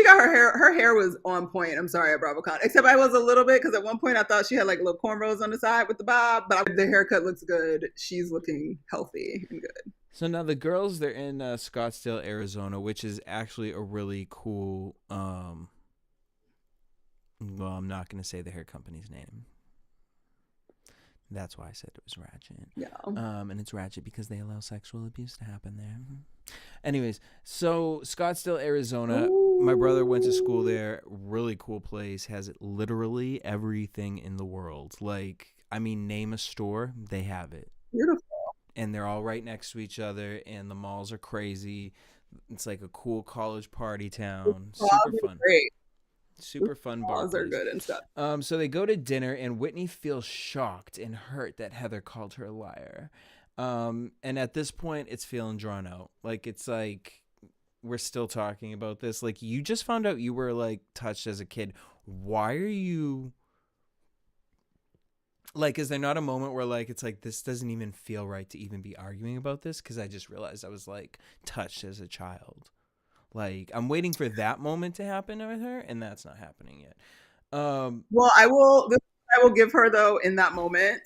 B: got her hair. Her hair was on point. I'm sorry, at Bravocon. Except I was a little bit, because at one point I thought she had like little cornrows on the side with the bob. But the haircut looks good. She's looking healthy and good.
A: So now the girls, they're in Scottsdale, Arizona, which is actually a really cool. Well, I'm not going to say the hair company's name. That's why I said it was Ratchet.
B: Yeah.
A: And it's Ratchet because they allow sexual abuse to happen there. Anyways, so Scottsdale, Arizona. Ooh. My brother went to school there. Really cool place. Has literally everything in the world. Like, I mean, name a store, they have it.
B: Beautiful.
A: And they're all right next to each other, and the malls are crazy. It's like a cool college party town. Super fun. Great. Super fun bars
B: are good and stuff.
A: So they go to dinner, and Whitney feels shocked and hurt that Heather called her a liar. And at this point, it's feeling drawn out. Like, it's like, we're still talking about this. Like, you just found out you were like touched as a kid. Why are you like? Is there not a moment where like it's like, this doesn't even feel right to even be arguing about this? Because I just realized I was like touched as a child. Like, I'm waiting for that moment to happen with her, and that's not happening yet.
B: Well, I will give her though in that moment,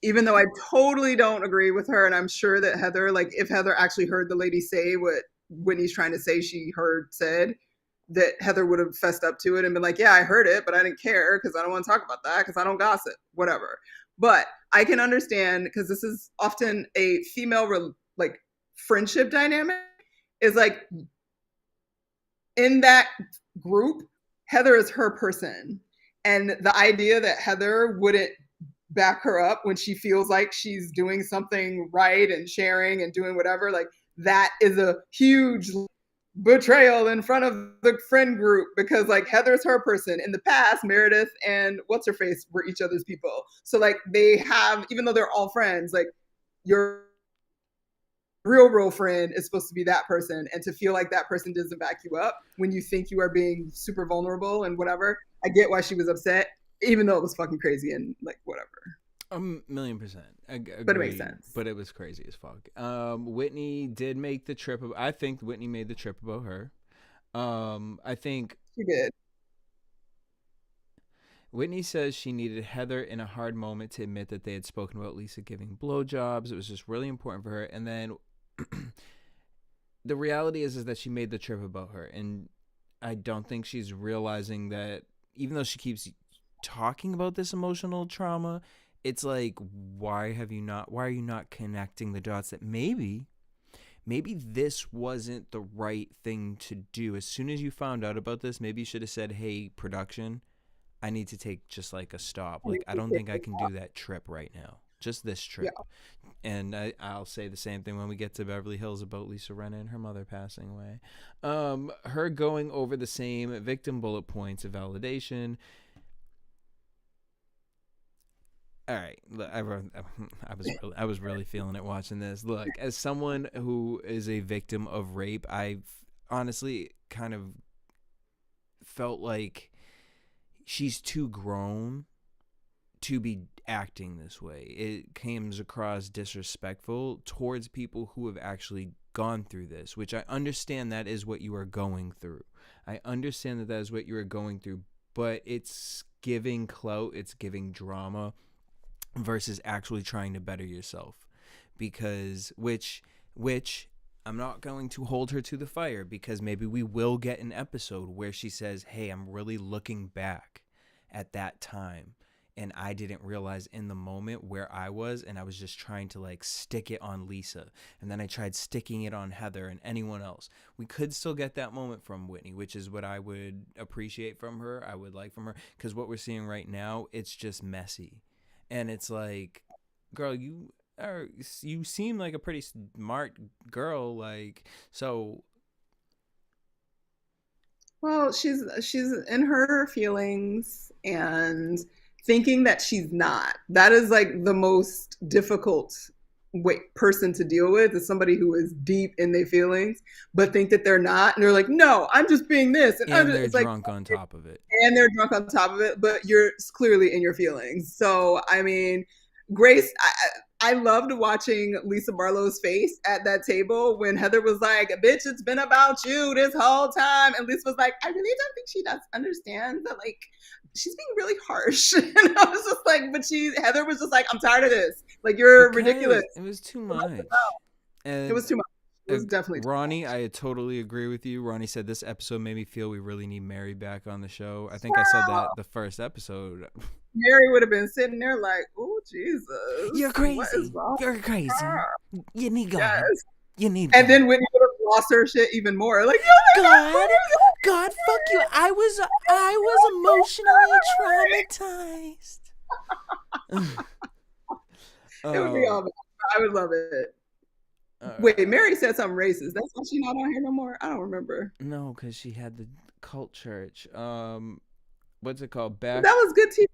B: even though I totally don't agree with her, and I'm sure that Heather, like if Heather actually heard the lady say what Whitney's trying to say she heard said, that Heather would have fessed up to it and been like, yeah, I heard it, but I didn't care because I don't want to talk about that because I don't gossip, whatever. But I can understand, because this is often a female like friendship dynamic, is like in that group, Heather is her person. And the idea that Heather wouldn't back her up when she feels like she's doing something right and sharing and doing whatever, like that is a huge betrayal in front of the friend group, because like Heather's her person. In the past, Meredith and what's her face were each other's people. So like they have, even though they're all friends, like your real friend is supposed to be that person, and to feel like that person doesn't back you up when you think you are being super vulnerable and whatever. I get why she was upset, even though it was fucking crazy and like whatever.
A: 1,000,000%.
B: But it makes sense.
A: But it was crazy as fuck. Whitney did make the trip. I think Whitney made the trip about her. I think
B: she did.
A: Whitney says she needed Heather in a hard moment to admit that they had spoken about Lisa giving blowjobs. It was just really important for her. And then the reality is that she made the trip about her. And I don't think she's realizing that, even though she keeps talking about this emotional trauma, it's like, why are you not connecting the dots that maybe this wasn't the right thing to do? As soon as you found out about this, maybe you should have said, hey, production, I need to take just like a stop. Like, I don't think I can do that trip right now. Just this trip. Yeah. And I'll say the same thing when we get to Beverly Hills about Lisa Rinna and her mother passing away. Her going over the same victim bullet points of validation. All right, look, I was really feeling it watching this. Look, as someone who is a victim of rape, I've honestly kind of felt like she's too grown to be acting this way. It comes across disrespectful towards people who have actually gone through this, which I understand that is what you are going through. I understand that is what you are going through, but it's giving clout, it's giving drama, versus actually trying to better yourself. Because which I'm not going to hold her to the fire, because maybe we will get an episode where she says, hey, I'm really looking back at that time and I didn't realize in the moment where I was, and I was just trying to like stick it on Lisa, and then I tried sticking it on Heather and anyone else. We could still get that moment from Whitney, which is what I would appreciate from her. I would like from her, because what we're seeing right now, it's just messy. And it's like, girl, you seem like a pretty smart girl, like, so.
B: Well, she's in her feelings and thinking that she's not. That is like the most difficult person to deal with, is somebody who is deep in their feelings but think that they're not, and they're like, no, I'm just being this, and
A: they're drunk on top of it.
B: And they're drunk on top of it, but you're clearly in your feelings. So, I mean, Grace, I loved watching Lisa Barlow's face at that table when Heather was like, bitch, it's been about you this whole time. And Lisa was like, I really don't think she does understand that, like, she's being really harsh. And I was just like, but Heather was just like, I'm tired of this. Like, you're ridiculous.
A: It was too much. And
B: it was too much. It was definitely
A: Ronnie, I totally agree with you. Ronnie said this episode made me feel we really need Mary back on the show. I think I said that the first episode.
B: Mary would have been sitting there like, oh, Jesus.
A: You're crazy. You're crazy. You need God. Yes. You need
B: God. And then Whitney would have lost her shit even more. Like,
D: God, fuck you. I was emotionally traumatized.
B: It would be all bad. I would love it. Wait, Mary said something racist. That's why she's not on here no more? I don't remember.
A: No, because she had the cult church. What's it called? Back.
B: That was good TV.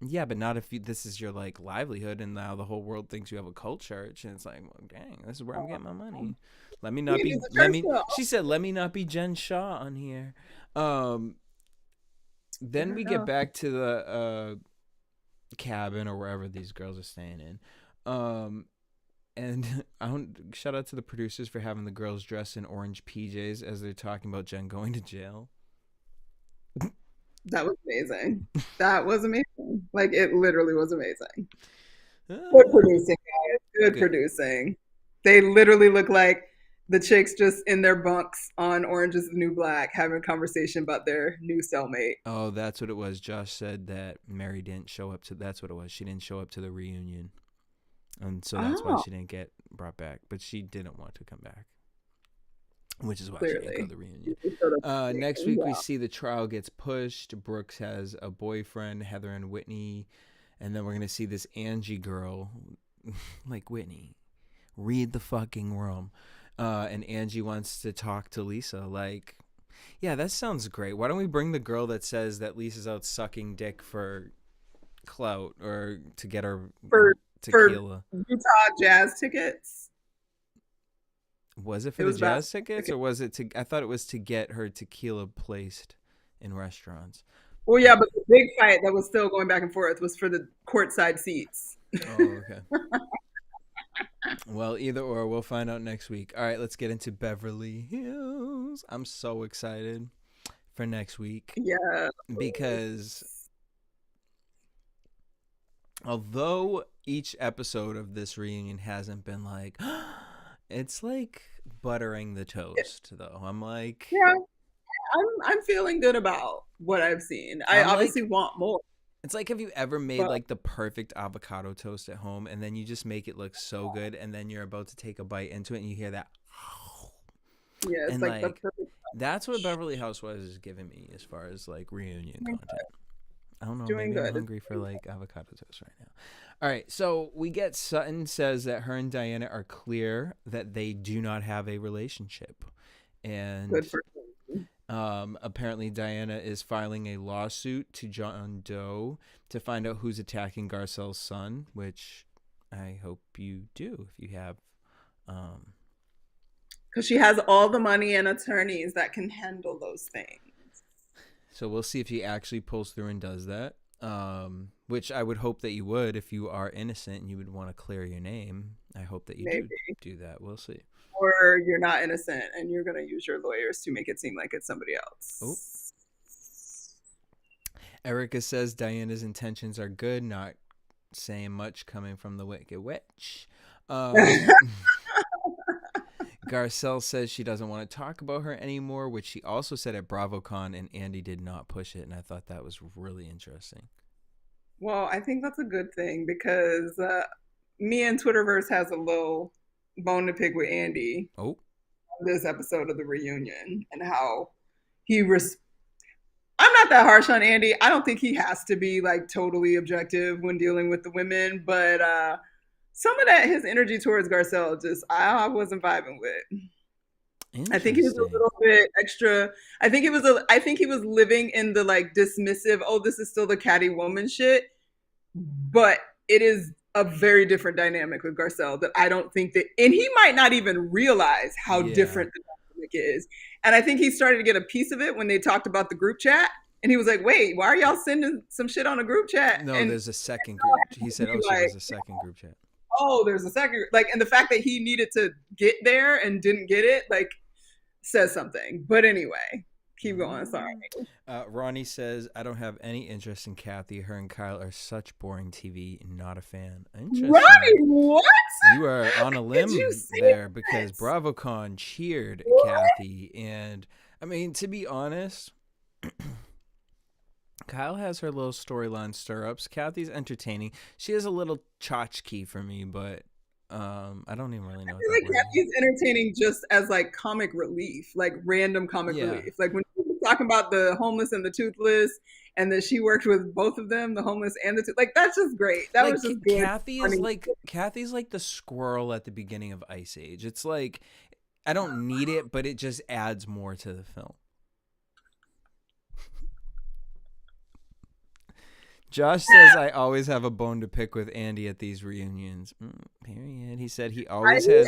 A: Yeah, but not if this is your like livelihood, and now the whole world thinks you have a cult church, and it's like, well, dang, this is where I'm getting my money. Let me not be. She said, let me not be Jen Shaw on here. Then we get back to the cabin or wherever these girls are staying in. And shout out to the producers for having the girls dressed in orange PJs as they're talking about Jen going to jail.
B: That was amazing. That was amazing. Like, it literally was amazing. Good
A: Ah,
B: producing, guys. Good
A: good.
B: producing. They literally look like the chicks just in their bunks on Orange is the New Black having a conversation about their new cellmate.
A: Oh, that's what it was. Josh said that Mary didn't show up to. That's what it was. She didn't show up to the reunion, and so that's why
B: Oh,
A: she didn't get brought back. But she didn't want to come back, which is why she didn't go to
B: clearly.
A: the reunion.
B: She showed up to the
A: Next
B: reunion.
A: week we
B: Wow.
A: see the trial gets pushed. Brooks has a boyfriend, Heather and Whitney, and then we're gonna see this Angie girl, like Whitney, read the fucking room. And Angie wants to talk to Lisa. Like, yeah, that sounds great. Why don't we bring the girl that says that Lisa's out sucking dick for clout or to get her
B: For
A: tequila?
B: Utah Jazz tickets.
A: Was it for
B: It
A: the
B: was about
A: jazz tickets or was it to? I thought it was to get her tequila placed in restaurants.
B: Well, yeah, but the big fight that was still going back and forth was for the courtside seats.
A: Oh, okay. Well, either or, we'll find out next week. All right, let's get into Beverly Hills. I'm so excited for next week
B: Yeah.
A: because although each episode of this reunion hasn't been like, it's like buttering the toast, though. I'm like,
B: Yeah. I'm feeling good about what I've seen. I
A: I'm
B: obviously
A: like,
B: want more,
A: it's like, have you ever made
B: but
A: like the perfect avocado toast at home and then you just make it look so good and then you're about to take a bite into it and you hear that,
B: yeah, it's
A: and
B: like the
A: like,
B: perfect
A: that's what Beverly Housewives is giving me as far as like reunion content. I don't know.
B: doing
A: Maybe I'm
B: good.
A: hungry for like avocado toast right now. All right. So we get Sutton says that her and Diana are clear that they do not have a relationship. And
B: Good for
A: apparently Diana is filing a lawsuit to John Doe to find out who's attacking Garcelle's son, which I hope you do if you have.
B: because she has all the money and attorneys that can handle those things.
A: So we'll see if he actually pulls through and does that. Which I would hope that you would if you are innocent and you would want to clear your name. I hope that you
B: Maybe.
A: do that. We'll see.
B: Or you're not innocent and you're going to use your lawyers to make it seem like it's somebody else.
A: Oh. Erica says Diana's intentions are good, not saying much coming from the Wicked Witch. Garcelle says she doesn't want to talk about her anymore, which she also said at Bravocon, and Andy did not push it, and I thought that was really interesting.
B: Well, I think that's a good thing because me and Twitterverse has a little bone to pick with Andy
A: Oh,
B: on this episode of the reunion and how he I'm not that harsh on Andy. I don't think he has to be like totally objective when dealing with the women, but some of that his energy towards Garcelle just I wasn't vibing with. I think he was a
A: interesting.
B: little bit extra. I think he was living in the like dismissive, oh, this is still the catty woman shit. But it is a very different dynamic with Garcelle that I don't think that, and he might not even realize how
A: Yeah.
B: different the dynamic is. And I think he started to get a piece of it when they talked about the group chat. And he was like, wait, why are y'all sending some shit on a group chat?
A: No,
B: And
A: there's a second group. He said, oh,
B: like,
A: there's a second group chat.
B: oh, there's a second, like, and the fact that he needed to get there and didn't get it, like, says something. But anyway, keep going. Sorry.
A: Ronnie says, I don't have any interest in Kathy. Her and Kyle are such boring TV. Not a fan. Interesting.
B: Ronnie, what?
A: You are on a limb
B: you say
A: there because
B: that?
A: Bravocon cheered
B: What?
A: Kathy. And I mean, to be honest, Kyle has her little storyline stir-ups. Kathy's entertaining. She is a little tchotchke for me, but I don't even really know
B: I
A: what
B: feel
A: that
B: like
A: word
B: Kathy's entertaining just as like comic relief, like random comic
A: Yeah.
B: relief. Like when she was talking about the homeless and the toothless, and that she worked with both of them, the homeless and the like. That's just great. That
A: like
B: was just good.
A: Kathy's like the squirrel at the beginning of Ice Age. It's like I don't need it, but it just adds more to the film. Josh says I always have a bone to pick with Andy at these reunions. Period. He said he always has.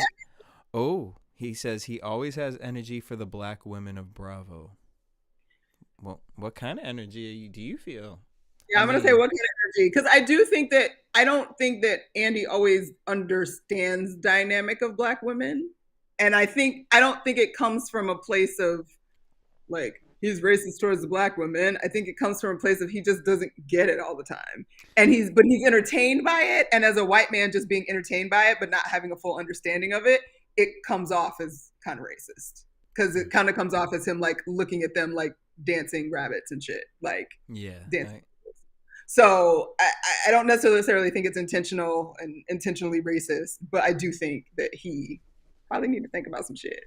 A: Oh, he says he always has energy for the black women of Bravo. Well, what kind of energy do you feel?
B: Yeah, I'm gonna say what kind of energy, because I don't think that Andy always understands dynamic of Black women, and I don't think it comes from a place of like he's racist towards the Black women. I think it comes from a place of he just doesn't get it all the time, and he's entertained by it, and as a white man just being entertained by it but not having a full understanding of it, it comes off as kind of racist because it kind of comes off as him like looking at them like dancing rabbits and shit, like dancing. So I don't necessarily think it's intentional and intentionally racist, but I do think that he probably need to think about some shit.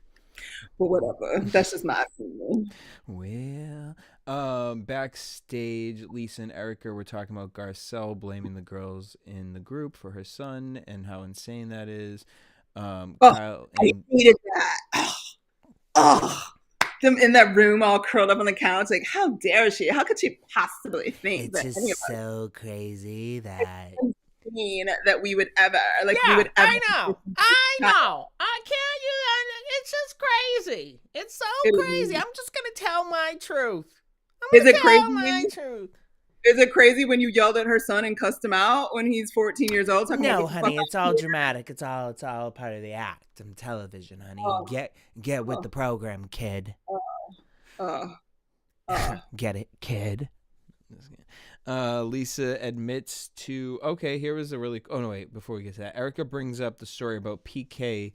B: But whatever, that's just my opinion.
A: Well, backstage, Lisa and Erica were talking about Garcelle blaming the girls in the group for her son and how insane that is. Kyle
B: I hated that. Them in that room all curled up on the couch, like, how dare she? How could she possibly think
E: it's just so crazy that
B: we would ever
D: I know. I can't it's just crazy. It's so crazy. I'm just gonna tell my truth.
B: Is it crazy? Is it crazy when you yelled at her son and cussed him out when he's 14 years old?
E: No, honey, it's all dramatic. It's all part of the act and television, honey. Get with the program, kid. Get it, kid.
A: Lisa admits to here was a really before we get to that, Erica brings up the story about PK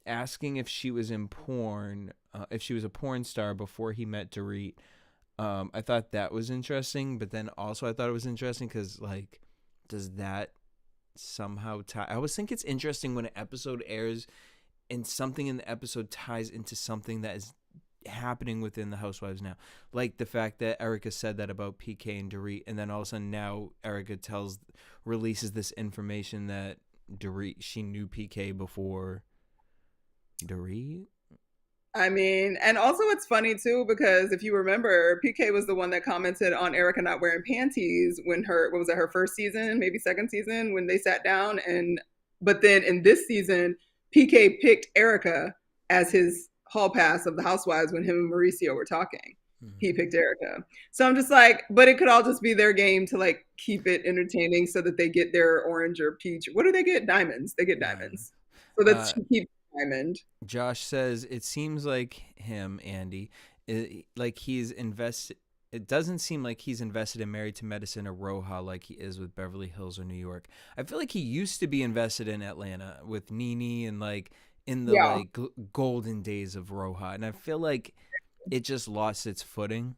A: asking if she was in porn, if she was a porn star before he met Dorit. I thought that was interesting, but then also I thought it was interesting because, like, does that somehow tie? I always think it's interesting when an episode airs and something in the episode ties into something that is happening within the Housewives now. Like the fact that Erica said that about PK and Dorit, and then all of a sudden now Erica releases this information that Dorit, she knew PK before Dorit.
B: I mean, and also it's funny too, because if you remember, PK was the one that commented on Erica not wearing panties when her first season, maybe second season, when they sat down. But then in this season, PK picked Erica as his hall pass of the Housewives when him and Mauricio were talking. Mm-hmm. He picked Erica. So I'm just like, but it could all just be their game to like keep it entertaining so that they get their orange or peach. What do they get? Diamonds. They get diamonds. So that she keeps diamond.
A: Josh says it seems like him, Andy, like he's invested. It doesn't seem like he's invested in Married to Medicine or RHOBH like he is with Beverly Hills or New York. I feel like he used to be invested in Atlanta with Nene and like in the like golden days of RHOBH, and I feel like it just lost its footing,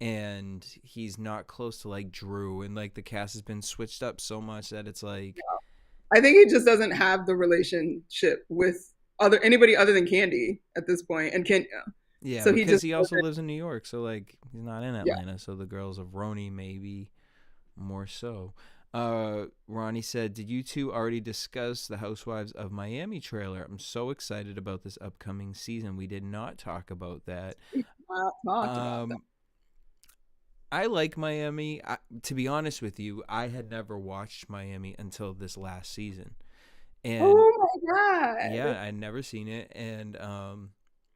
A: and he's not close to like Drew, and like the cast has been switched up so much that it's like.
B: I think he just doesn't have the relationship with anybody other than Candy at this point, and Kenya.
A: Yeah, so because he also lives in New York, so like he's not in Atlanta. Yeah. So the girls of Roni maybe more so. Ronnie said, "Did you two already discuss the Housewives of Miami trailer? I'm so excited about this upcoming season. We did not talk about that. I like Miami. To be honest with you, I had never watched Miami until this last season. And
B: oh my God.
A: Yeah, I'd never seen it. And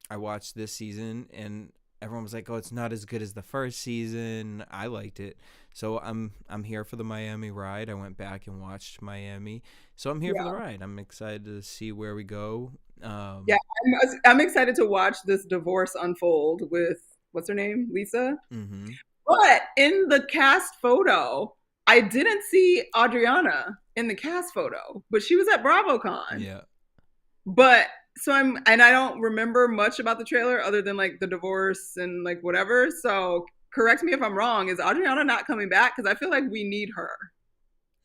A: I watched this season and everyone was like, "Oh, it's not as good as the first season." I liked it. So I'm here for the Miami ride. I went back and watched Miami. So I'm here for the ride. I'm excited to see where we go.
B: I'm excited to watch this divorce unfold with what's her name? Lisa.
A: Mm-hmm.
B: But in the cast photo, I didn't see Adriana in the cast photo, but she was at Bravocon.
A: Yeah.
B: But I don't remember much about the trailer other than like the divorce and like whatever. So correct me if I'm wrong. Is Adriana not coming back? Because I feel like we need her.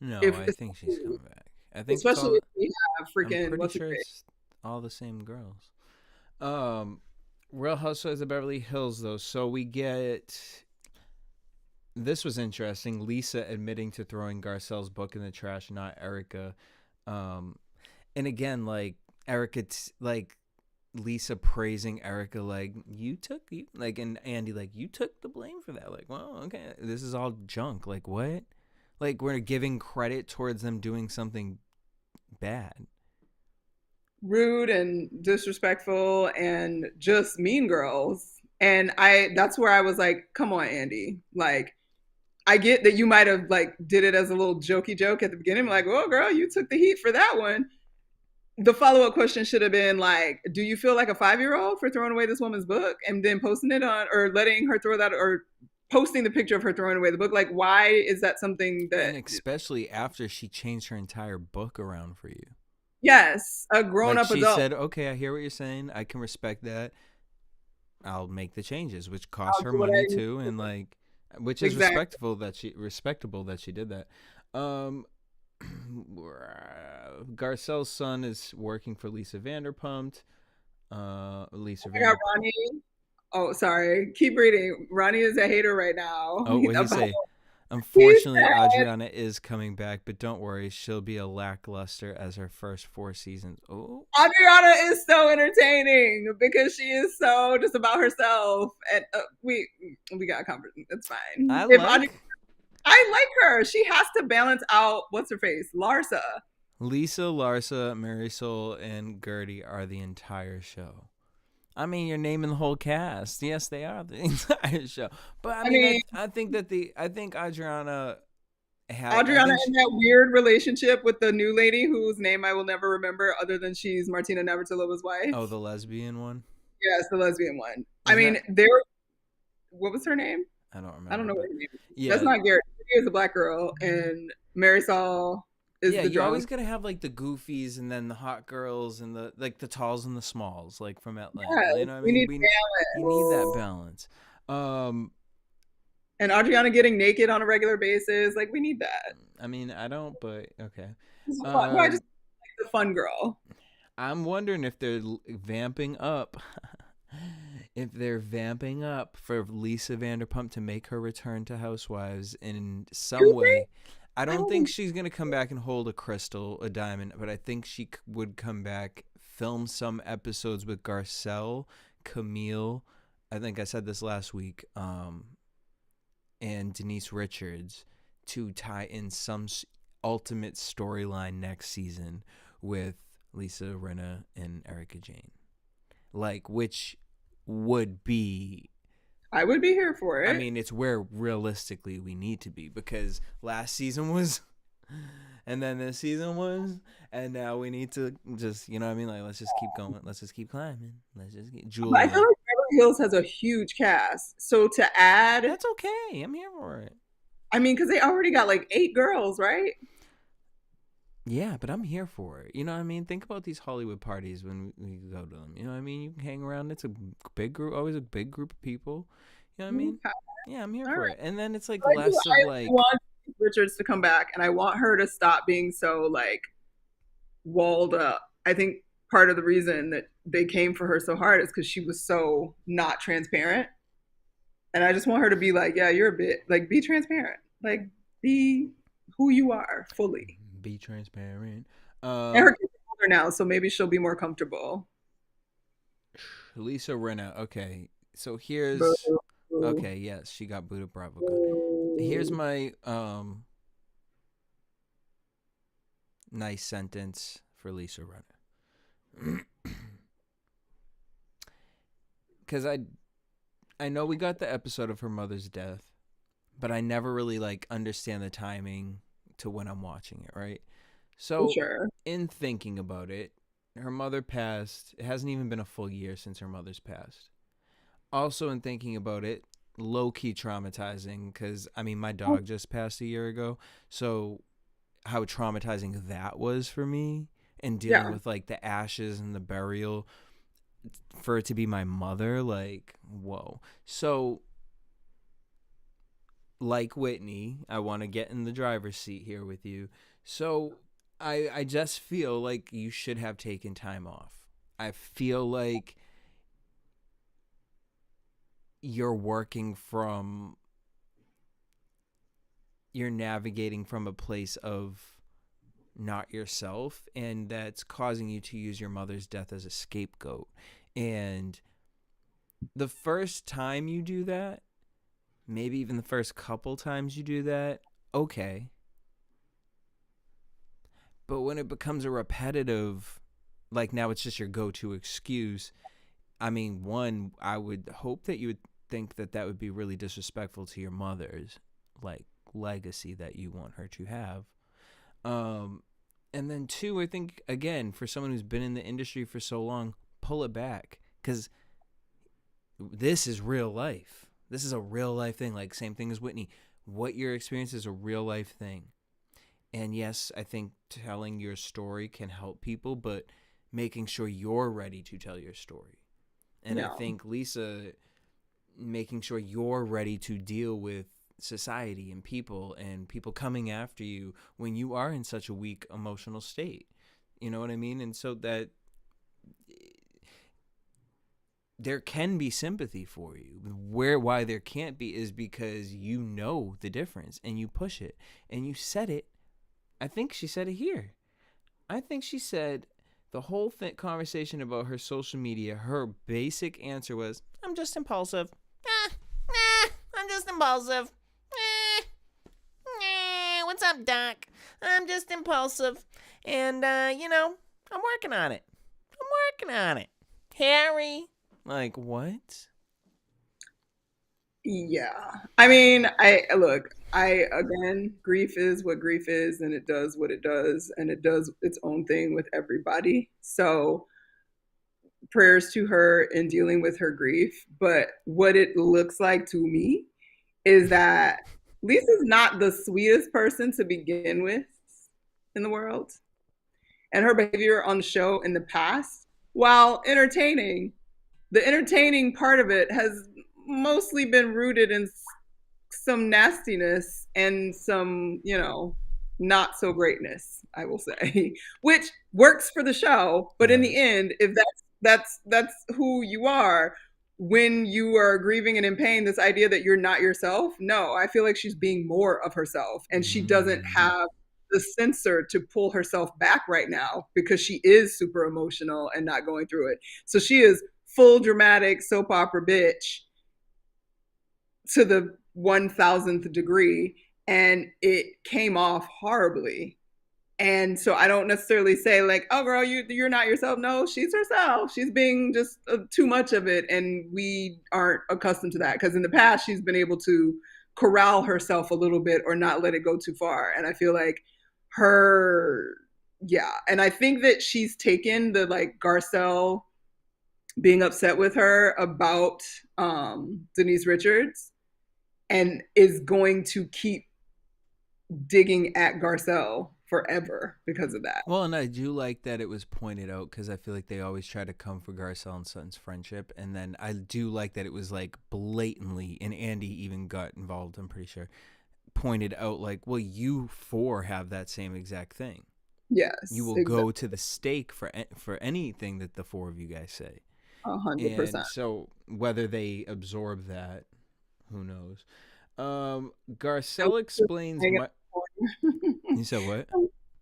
A: No, I think she's coming back. I think
B: especially if we have freaking.
A: I'm pretty sure it's all the same girls. Real Housewives of Beverly Hills though. So we get. This was interesting. Lisa admitting to throwing Garcelle's book in the trash, not Erica. And again, like Erica, like Lisa praising Erica, like and Andy, like you took the blame for that. Like, well, okay, this is all junk. Like what? Like we're giving credit towards them doing something bad.
B: Rude and disrespectful and just mean girls. And that's where I was like, come on, Andy. Like, I get that you might have like did it as a little jokey joke at the beginning, like, "Oh, girl, you took the heat for that one." The follow-up question should have been like, do you feel like a 5-year-old for throwing away this woman's book and then posting it on, or letting her throw that, or posting the picture of her throwing away the book? Like, why is that something that...
A: And especially after she changed her entire book around for you.
B: Yes, a grown-up
A: like she
B: adult.
A: said, okay, I hear what you're saying. I can respect that. I'll make the changes, which cost her
B: do what
A: money
B: I need
A: too, and like, which is
B: Exactly.
A: respectable that she did that. Garcelle's son is working for Lisa Vanderpump. Lisa
B: I got
A: Vanderpump.
B: Ronnie. Oh, sorry. Keep reading. Ronnie is a hater right now.
A: Oh, what did he
B: About-
A: say?
B: He
A: Unfortunately,
B: said-
A: Adriana is coming back, but don't worry, she'll be a lackluster as her first 4 seasons. Oh,
B: Adriana is so entertaining because she is so just about herself, and we got a conversation. It's fine.
A: I
B: like her. She has to balance out what's her face, Larsa.
A: Lisa, Larsa, Marisol, and Gertie are the entire show. I mean, you're naming the whole cast. Yes, they are the entire show. But I mean, I think Adriana had
B: Adriana in that weird relationship with the new lady whose name I will never remember, other than she's Martina Navratilova's wife.
A: Oh, the lesbian one.
B: Yes, the lesbian one. What was her name?
A: I don't remember.
B: I don't know what her name is.
A: Yeah,
B: that's not Garrett. She is a black girl, and Marisol is the
A: you
B: drunk.
A: always gotta have like the goofies and then the hot girls and the like the talls and the smalls, like from Atlanta.
B: Yeah,
A: you know what I
B: we
A: mean?
B: need balance.
A: You need that balance.
B: And Adriana getting naked on a regular basis, like we need that.
A: I mean, I don't, but okay.
B: I just like the fun girl.
A: I'm wondering if they're vamping up. If they're vamping up for Lisa Vanderpump to make her return to Housewives in some way. I don't think she's going to come back and hold a crystal, a diamond, but I think she would come back, film some episodes with Garcelle, Camille, I think I said this last week, and Denise Richards to tie in some ultimate storyline next season with Lisa Rinna and Erika Jane. Like, which would be...
B: I would be here for it.
A: I mean, it's where realistically we need to be, because last season was, and then this season was, and now we need to just, you know what I mean? Like, let's just keep going. Let's just keep climbing. Let's just get Julia.
B: I feel like Beverly Hills has a huge cast. So to add...
A: That's okay. I'm here for it.
B: I mean, because they already got like 8 girls, right?
A: Yeah, but I'm here for it. You know what I mean? Think about these Hollywood parties when we go to them. You know what I mean? You can hang around. It's a big group, always a big group of people. You know what I mean?
B: Okay.
A: Yeah, I'm here
B: All
A: for
B: right.
A: it. And then it's like
B: I
A: less of like...
B: I want Richards to come back, and I want her to stop being so like walled up. I think part of the reason that they came for her so hard is because she was so not transparent. And I just want her to be like, yeah, you're a bit, like, be transparent. Like, be who you are fully.
A: Be transparent.
B: And her kids are older now, so maybe she'll be more comfortable.
A: Lisa Rinna. Okay, so here's... Okay, yes, she got booed at Bravocon. Here's my nice sentence for Lisa Rinna. Because I know we got the episode of her mother's death, but I never really like understand the timing to when I'm watching it, right? So
B: Sure.
A: in thinking about it, her mother passed. It hasn't even been a full year since her mother's passed. Also, in thinking about it, low-key traumatizing, because, I mean, my dog just passed a year ago, so how traumatizing that was for me, and dealing with, like, the ashes and the burial, for it to be my mother, like, whoa. So, like Whitney, I want to get in the driver's seat here with you. So, I just feel like you should have taken time off. I feel like you're navigating from a place of not yourself, and that's causing you to use your mother's death as a scapegoat. And the first time you do that, maybe even the first couple times you do that, okay. But when it becomes a repetitive, like now it's just your go-to excuse, I mean, one, I would hope that you would think that that would be really disrespectful to your mothers. Like, legacy that you want her to have. And then 2, I think, again, for someone who's been in the industry for so long, pull it back, because this is real life. This is a real life thing. Like, same thing as Whitney. What you're experiencing is a real life thing. And yes, I think telling your story can help people, but making sure you're ready to tell your story. And I think, Lisa, making sure you're ready to deal with society and people coming after you when you are in such a weak emotional state. You know what I mean? And so that there can be sympathy for you. Why there can't be is because you know the difference and you push it and you said it. I think she said it here. I think she said the whole conversation about her social media, her basic answer was, I'm just impulsive.
D: I'm just impulsive. What's up, Doc? I'm just impulsive. And, I'm working on it. Harry.
A: Like, what?
B: Yeah. I mean, again, grief is what grief is, and it does what it does, and it does its own thing with everybody. So prayers to her in dealing with her grief. But what it looks like to me is that Lisa's not the sweetest person to begin with in the world. And her behavior on the show in the past, while entertaining, the entertaining part of it has mostly been rooted in some nastiness and some, not so greatness, I will say, which works for the show. But in the end, if that's who you are when you are grieving and in pain, this idea that you're not yourself, no, I feel like she's being more of herself, and she doesn't have the censor to pull herself back right now because she is super emotional and not going through it. So she is full dramatic soap opera bitch to the 1000th degree, and it came off horribly. And so I don't necessarily say like, oh girl, you're not yourself. No, she's herself. She's being just too much of it, and we aren't accustomed to that because in the past she's been able to corral herself a little bit or not let it go too far. And I feel like and I think that she's taken the like Garcelle being upset with her about Denise Richards and is going to keep digging at Garcelle forever because of that.
A: Well, and I do like that it was pointed out because I feel like they always try to come for Garcelle and Sutton's friendship. And then I do like that it was like blatantly, and Andy even got involved, I'm pretty sure, pointed out like, well, you four have that same exact thing.
B: Yes.
A: You will go to the stake for anything that the four of you guys say.
B: 100%.
A: And so whether they absorb that, who knows? Garcelle explains. You said what?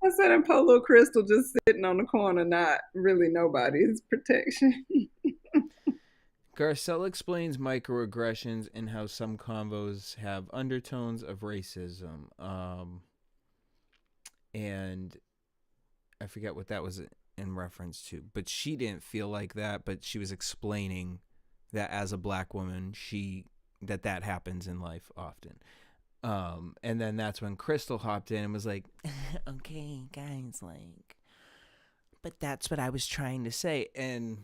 B: I said a Polo Crystal just sitting on the corner, not really nobody's protection.
A: Garcelle explains microaggressions and how some convos have undertones of racism. And I forget what that was in reference to, but she didn't feel like that, but she was explaining that as a black woman, that happens in life often. And then that's when Crystal hopped in and was like,
E: okay, guys, like, but that's what I was trying to say.
A: And,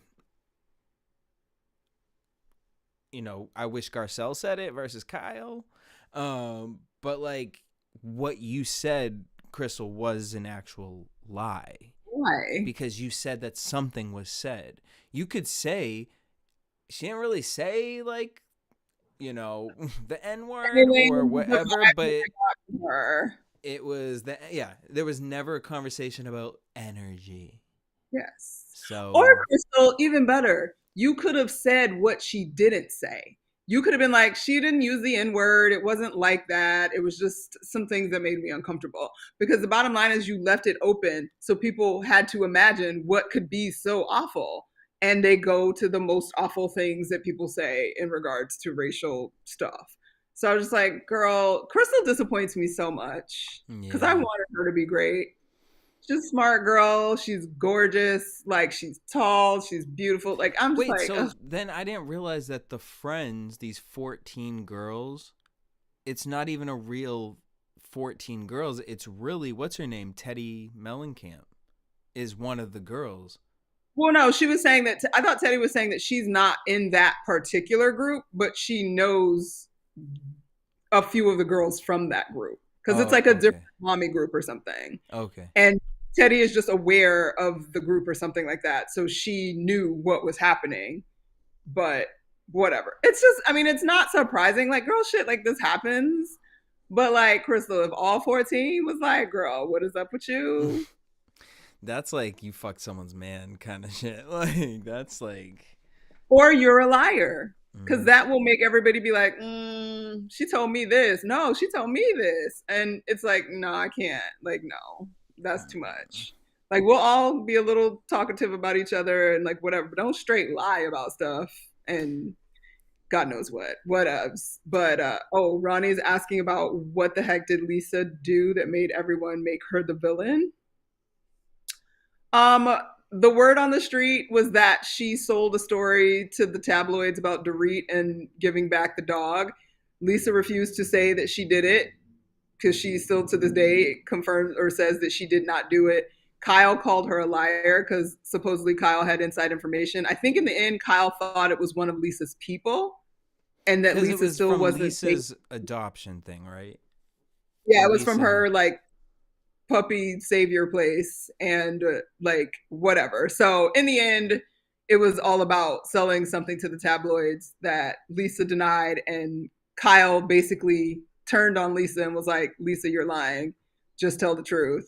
A: I wish Garcelle said it versus Kyle. But like what you said, Crystal, was an actual lie.
B: Why?
A: Because you said that something was said. You could say, she didn't really say like, the N-word or whatever, but it was there was never a conversation about energy.
B: Yes.
A: So,
B: or Crystal, even better, you could have said what she didn't say. You could have been like, she didn't use the N-word. It wasn't like that. It was just some things that made me uncomfortable. Because the bottom line is you left it open so people had to imagine what could be so awful. And they go to the most awful things that people say in regards to racial stuff. So I was just like, girl, Crystal disappoints me so much because I wanted her to be great. She's a smart girl. She's gorgeous. Like, she's tall. She's beautiful. Like, I'm just
A: so then I didn't realize that the friends, these 14 girls, it's not even a real 14 girls, it's really, what's her name? Teddy Mellencamp is one of the girls.
B: Well, no, she was saying that, I thought Teddy was saying that she's not in that particular group, but she knows a few of the girls from that group. Because it's like a different mommy group or something.
A: Okay.
B: And Teddy is just aware of the group or something like that. So she knew what was happening, but whatever. It's just, I mean, it's not surprising. Like, girl, shit like this happens. But like, Crystal, if all 14 was like, girl, what is up with you?
A: That's like you fucked someone's man kind of shit. Like, that's like.
B: Or you're a liar. Because that will make everybody be like, she told me this. No, she told me this. And it's like, no, I can't. Like, no, that's too much. Like, we'll all be a little talkative about each other and like whatever, but don't straight lie about stuff and God knows what ups. But Ronnie's asking about what the heck did Lisa do that made everyone make her the villain? The word on the street was that she sold a story to the tabloids about Dorit and giving back the dog. Lisa refused to say that she did it because she still to this day confirms or says that she did not do it. Kyle called her a liar because supposedly Kyle had inside information. I think in the end, Kyle thought it was one of Lisa's people and that Lisa still wasn't.
A: Lisa's adoption thing, right?
B: Yeah, it was from her like puppy savior place and like whatever. So in the end, it was all about selling something to the tabloids that Lisa denied, and Kyle basically turned on Lisa and was like, Lisa, you're lying. Just tell the truth.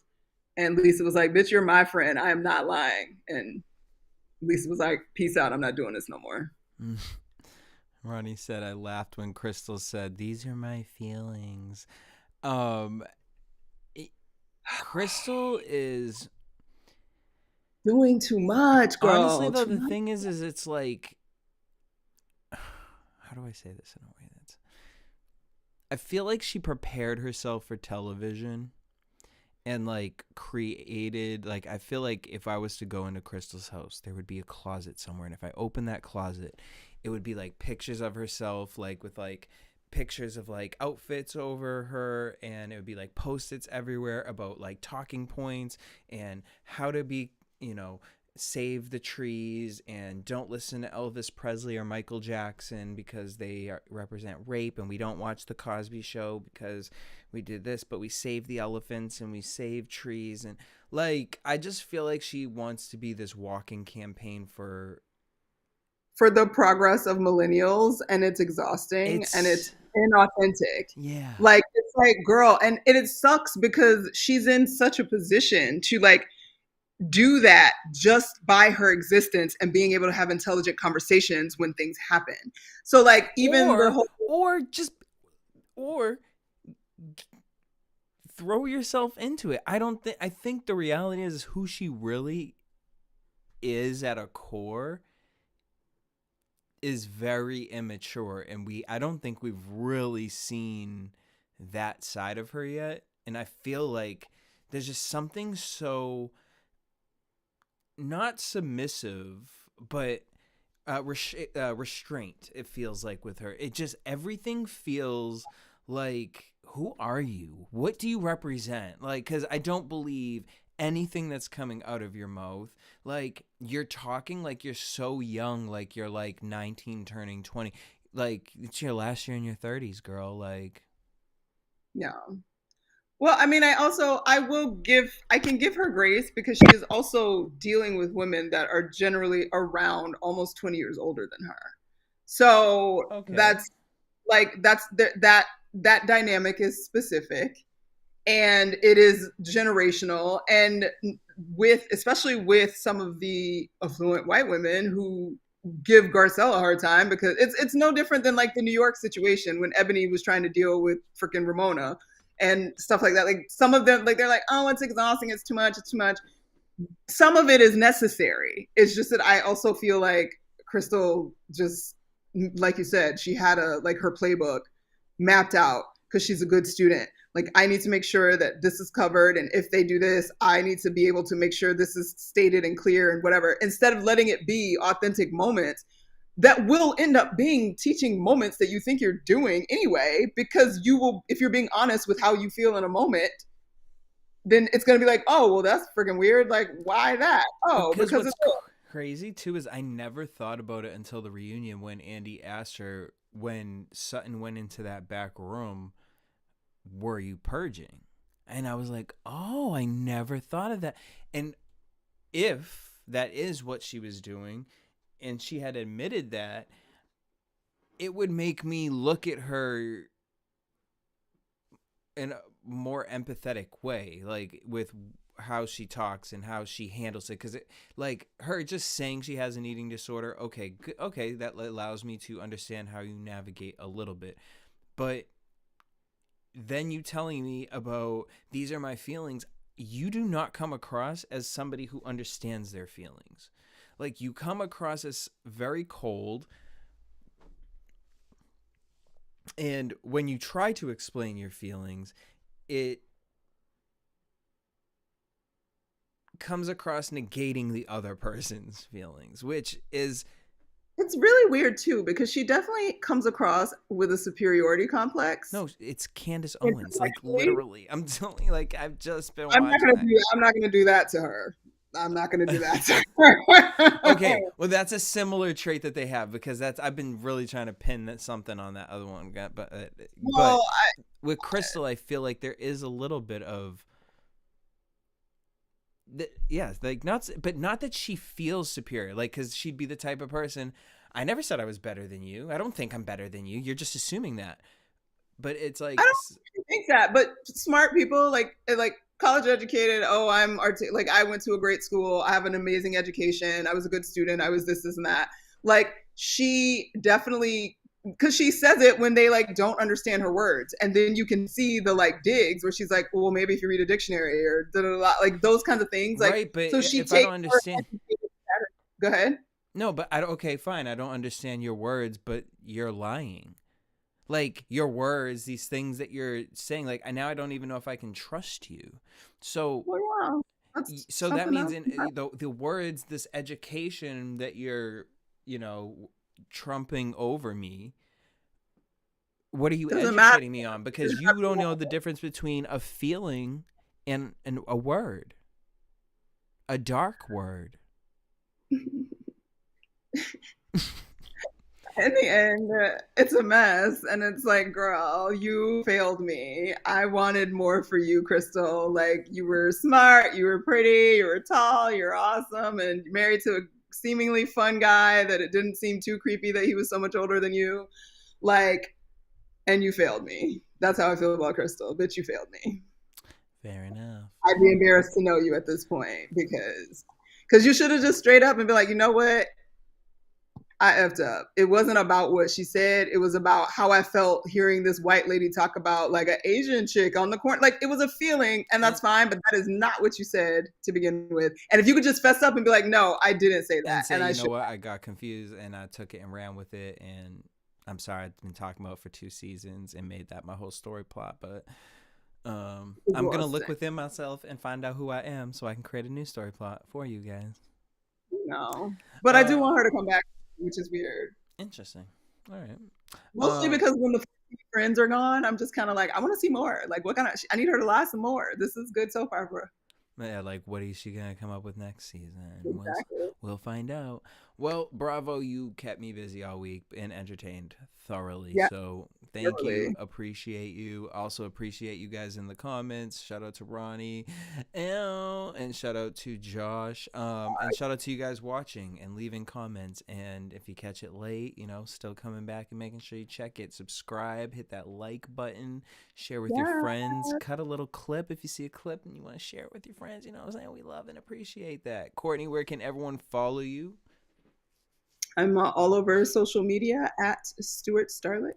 B: And Lisa was like, bitch, you're my friend. I am not lying. And Lisa was like, peace out. I'm not doing this no more.
A: Ronnie said, I laughed when Crystal said, these are my feelings. Crystal is
B: doing too much, girl.
A: Honestly, though, the thing is it's like, how do I say this in a way that's, I feel like she prepared herself for television and like created, like, I feel like if I was to go into Crystal's house, there would be a closet somewhere, and if I opened that closet, it would be like pictures of herself, like with like pictures of like outfits over her, and it would be like post-its everywhere about like talking points and how to be, you know, save the trees and don't listen to Elvis Presley or Michael Jackson because they represent rape, and we don't watch the Cosby Show because we did this, but we save the elephants and we save trees. And like, I just feel like she wants to be this walking campaign for
B: the progress of millennials, and it's exhausting and it's inauthentic.
A: Yeah.
B: Like, it's like, girl, and it sucks because she's in such a position to like do that just by her existence and being able to have intelligent conversations when things happen. So like, even
A: or throw yourself into it. I think the reality is who she really is at a core is very immature, and I don't think we've really seen that side of her yet. And I feel like there's just something so not submissive, but restraint, it feels like, with her. It just, everything feels like, who are you? What do you represent? Like, because I don't believe anything that's coming out of your mouth. Like, you're talking like you're so young, like you're like 19 turning 20. Like, it's your last year in your 30s, girl. Like,
B: yeah. Well, I mean, I can give her grace because she is also dealing with women that are generally around almost 20 years older than her. So that dynamic is specific. And it is generational, and especially with some of the affluent white women who give Garcelle a hard time, because it's no different than like the New York situation when Ebony was trying to deal with freaking Ramona and stuff like that. Like, some of them, like, they're like, oh, it's exhausting, it's too much. Some of it is necessary. It's just that I also feel like Crystal, just like you said, she had her playbook mapped out because she's a good student. Like, I need to make sure that this is covered, and if they do this, I need to be able to make sure this is stated and clear and whatever. Instead of letting it be authentic moments, that will end up being teaching moments that you think you're doing anyway, because you will, if you're being honest with how you feel in a moment, then it's going to be like, oh, well, that's freaking weird. Like, why that? Oh, because
A: what's
B: it's
A: crazy too is I never thought about it until the reunion when Andy asked her, when Sutton went into that back room, were you purging? And I was like, oh, I never thought of that. And if that is what she was doing, and she had admitted that, it would make me look at her in a more empathetic way, like with how she talks and how she handles it. Because like her just saying she has an eating disorder, okay, okay, that allows me to understand how you navigate a little bit. But then you telling me about these are my feelings, you do not come across as somebody who understands their feelings. Like, you come across as very cold. And when you try to explain your feelings, it comes across negating the other person's feelings, which is...
B: It's really weird too, because she definitely comes across with a superiority complex.
A: No, it's Candace Owens, like literally. I'm telling you, like I've just been.
B: I'm not gonna do that to her. I'm not gonna do that to her.
A: Okay, well that's a similar trait that they have, because I've been really trying to pin something on that other one, but with Crystal, I feel like there is a little bit of. Yeah, like not that she feels superior, like, because she'd be the type of person, I never said I was better than you. I don't think I'm better than you. You're just assuming that. But it's like,
B: I don't think that. But smart people, like college educated. Oh, I'm like, I went to a great school. I have an amazing education. I was a good student. I was this and that. Like, she definitely. Because she says it when they like don't understand her words, and then you can see the like digs where she's like, well, maybe if you read a dictionary or like those kinds of things, like,
A: right. But
B: so she
A: if I don't understand,
B: go ahead.
A: No, but I don't. Okay, fine. I don't understand your words, but you're lying. Like, your words, these things that you're saying, like, now I don't even know if I can trust you. So,
B: well, yeah,
A: so that means in the words, this education that you're, trumping over me, what are you educating me on? Because you don't know the difference between a feeling and a word, a dark word.
B: In the end, it's a mess, and it's like, girl, you failed me. I wanted more for you, Crystal. Like, you were smart, you were pretty, you were tall, you're awesome, and married to a seemingly fun guy that it didn't seem too creepy that he was so much older than you. Like, and you failed me. That's how I feel about Crystal. Bitch, you failed me.
A: Fair enough.
B: I'd be embarrassed to know you at this point, because you should have just straight up and be like, you know what? I effed up. It wasn't about what she said. It was about how I felt hearing this white lady talk about like an Asian chick on the corner. Like, it was a feeling, and that's fine, but that is not what you said to begin with. And if you could just fess up and be like, no, I didn't say that.
A: And say, you know what? I got confused and I took it and ran with it. And I'm sorry, I've been talking about it for 2 seasons and made that my whole story plot. But I'm going to look within myself and find out who I am so I can create a new story plot for you guys.
B: No, but I do want her to come back, which is weird.
A: Interesting. All right.
B: Mostly because when the friends are gone, I'm just kind of like, I want to see more. Like, what kind of? I need her to lie some more. This is good so far, bro.
A: Yeah, like, what is she gonna come up with next season?
B: Exactly.
A: We'll find out. Well, Bravo, you kept me busy all week and entertained thoroughly.
B: Yeah.
A: So thank you. Appreciate you. Also appreciate you guys in the comments. Shout out to Ronnie, and shout out to Josh. And shout out to you guys watching and leaving comments. And if you catch it late, still coming back and making sure you check it. Subscribe, hit that like button, share with your friends. Cut a little clip if you see a clip and you want to share it with your friends. You know what I'm saying? We love and appreciate that. Courtney, where can everyone follow you?
B: I'm all over social media at Stuart Starlet.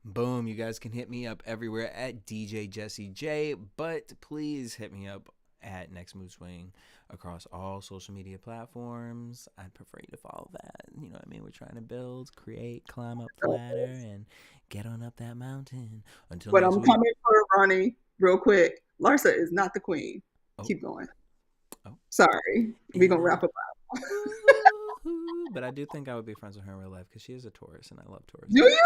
A: Boom. You guys can hit me up everywhere at DJ Jesse J, but please hit me up at Next Move Swing across all social media platforms. I'd prefer you to follow that. You know what I mean? We're trying to build, create, climb up the ladder, and get on up that mountain. But I'm
B: coming for Ronnie real quick. Larsa is not the queen. Oh. Keep going. Oh. Sorry. We're going to wrap up.
A: too, but I do think I would be friends with her in real life because she is a Taurus, and I love Taurus.
B: Do you?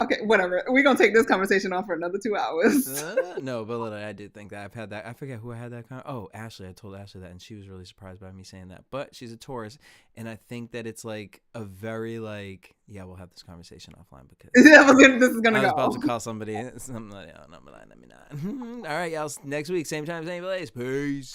B: Okay, whatever. We're gonna take this conversation on for another 2 hours.
A: No, but literally, I do think that I've had that. I forget who I had that. Oh, Ashley. I told Ashley that, and she was really surprised by me saying that. But she's a Taurus, and I think that it's like a very like, yeah, we'll have this conversation offline because
B: This is gonna
A: I was
B: go.
A: about to call somebody. Something like, oh, no, let me not. All right, y'all. Next week, same time, same place. Peace.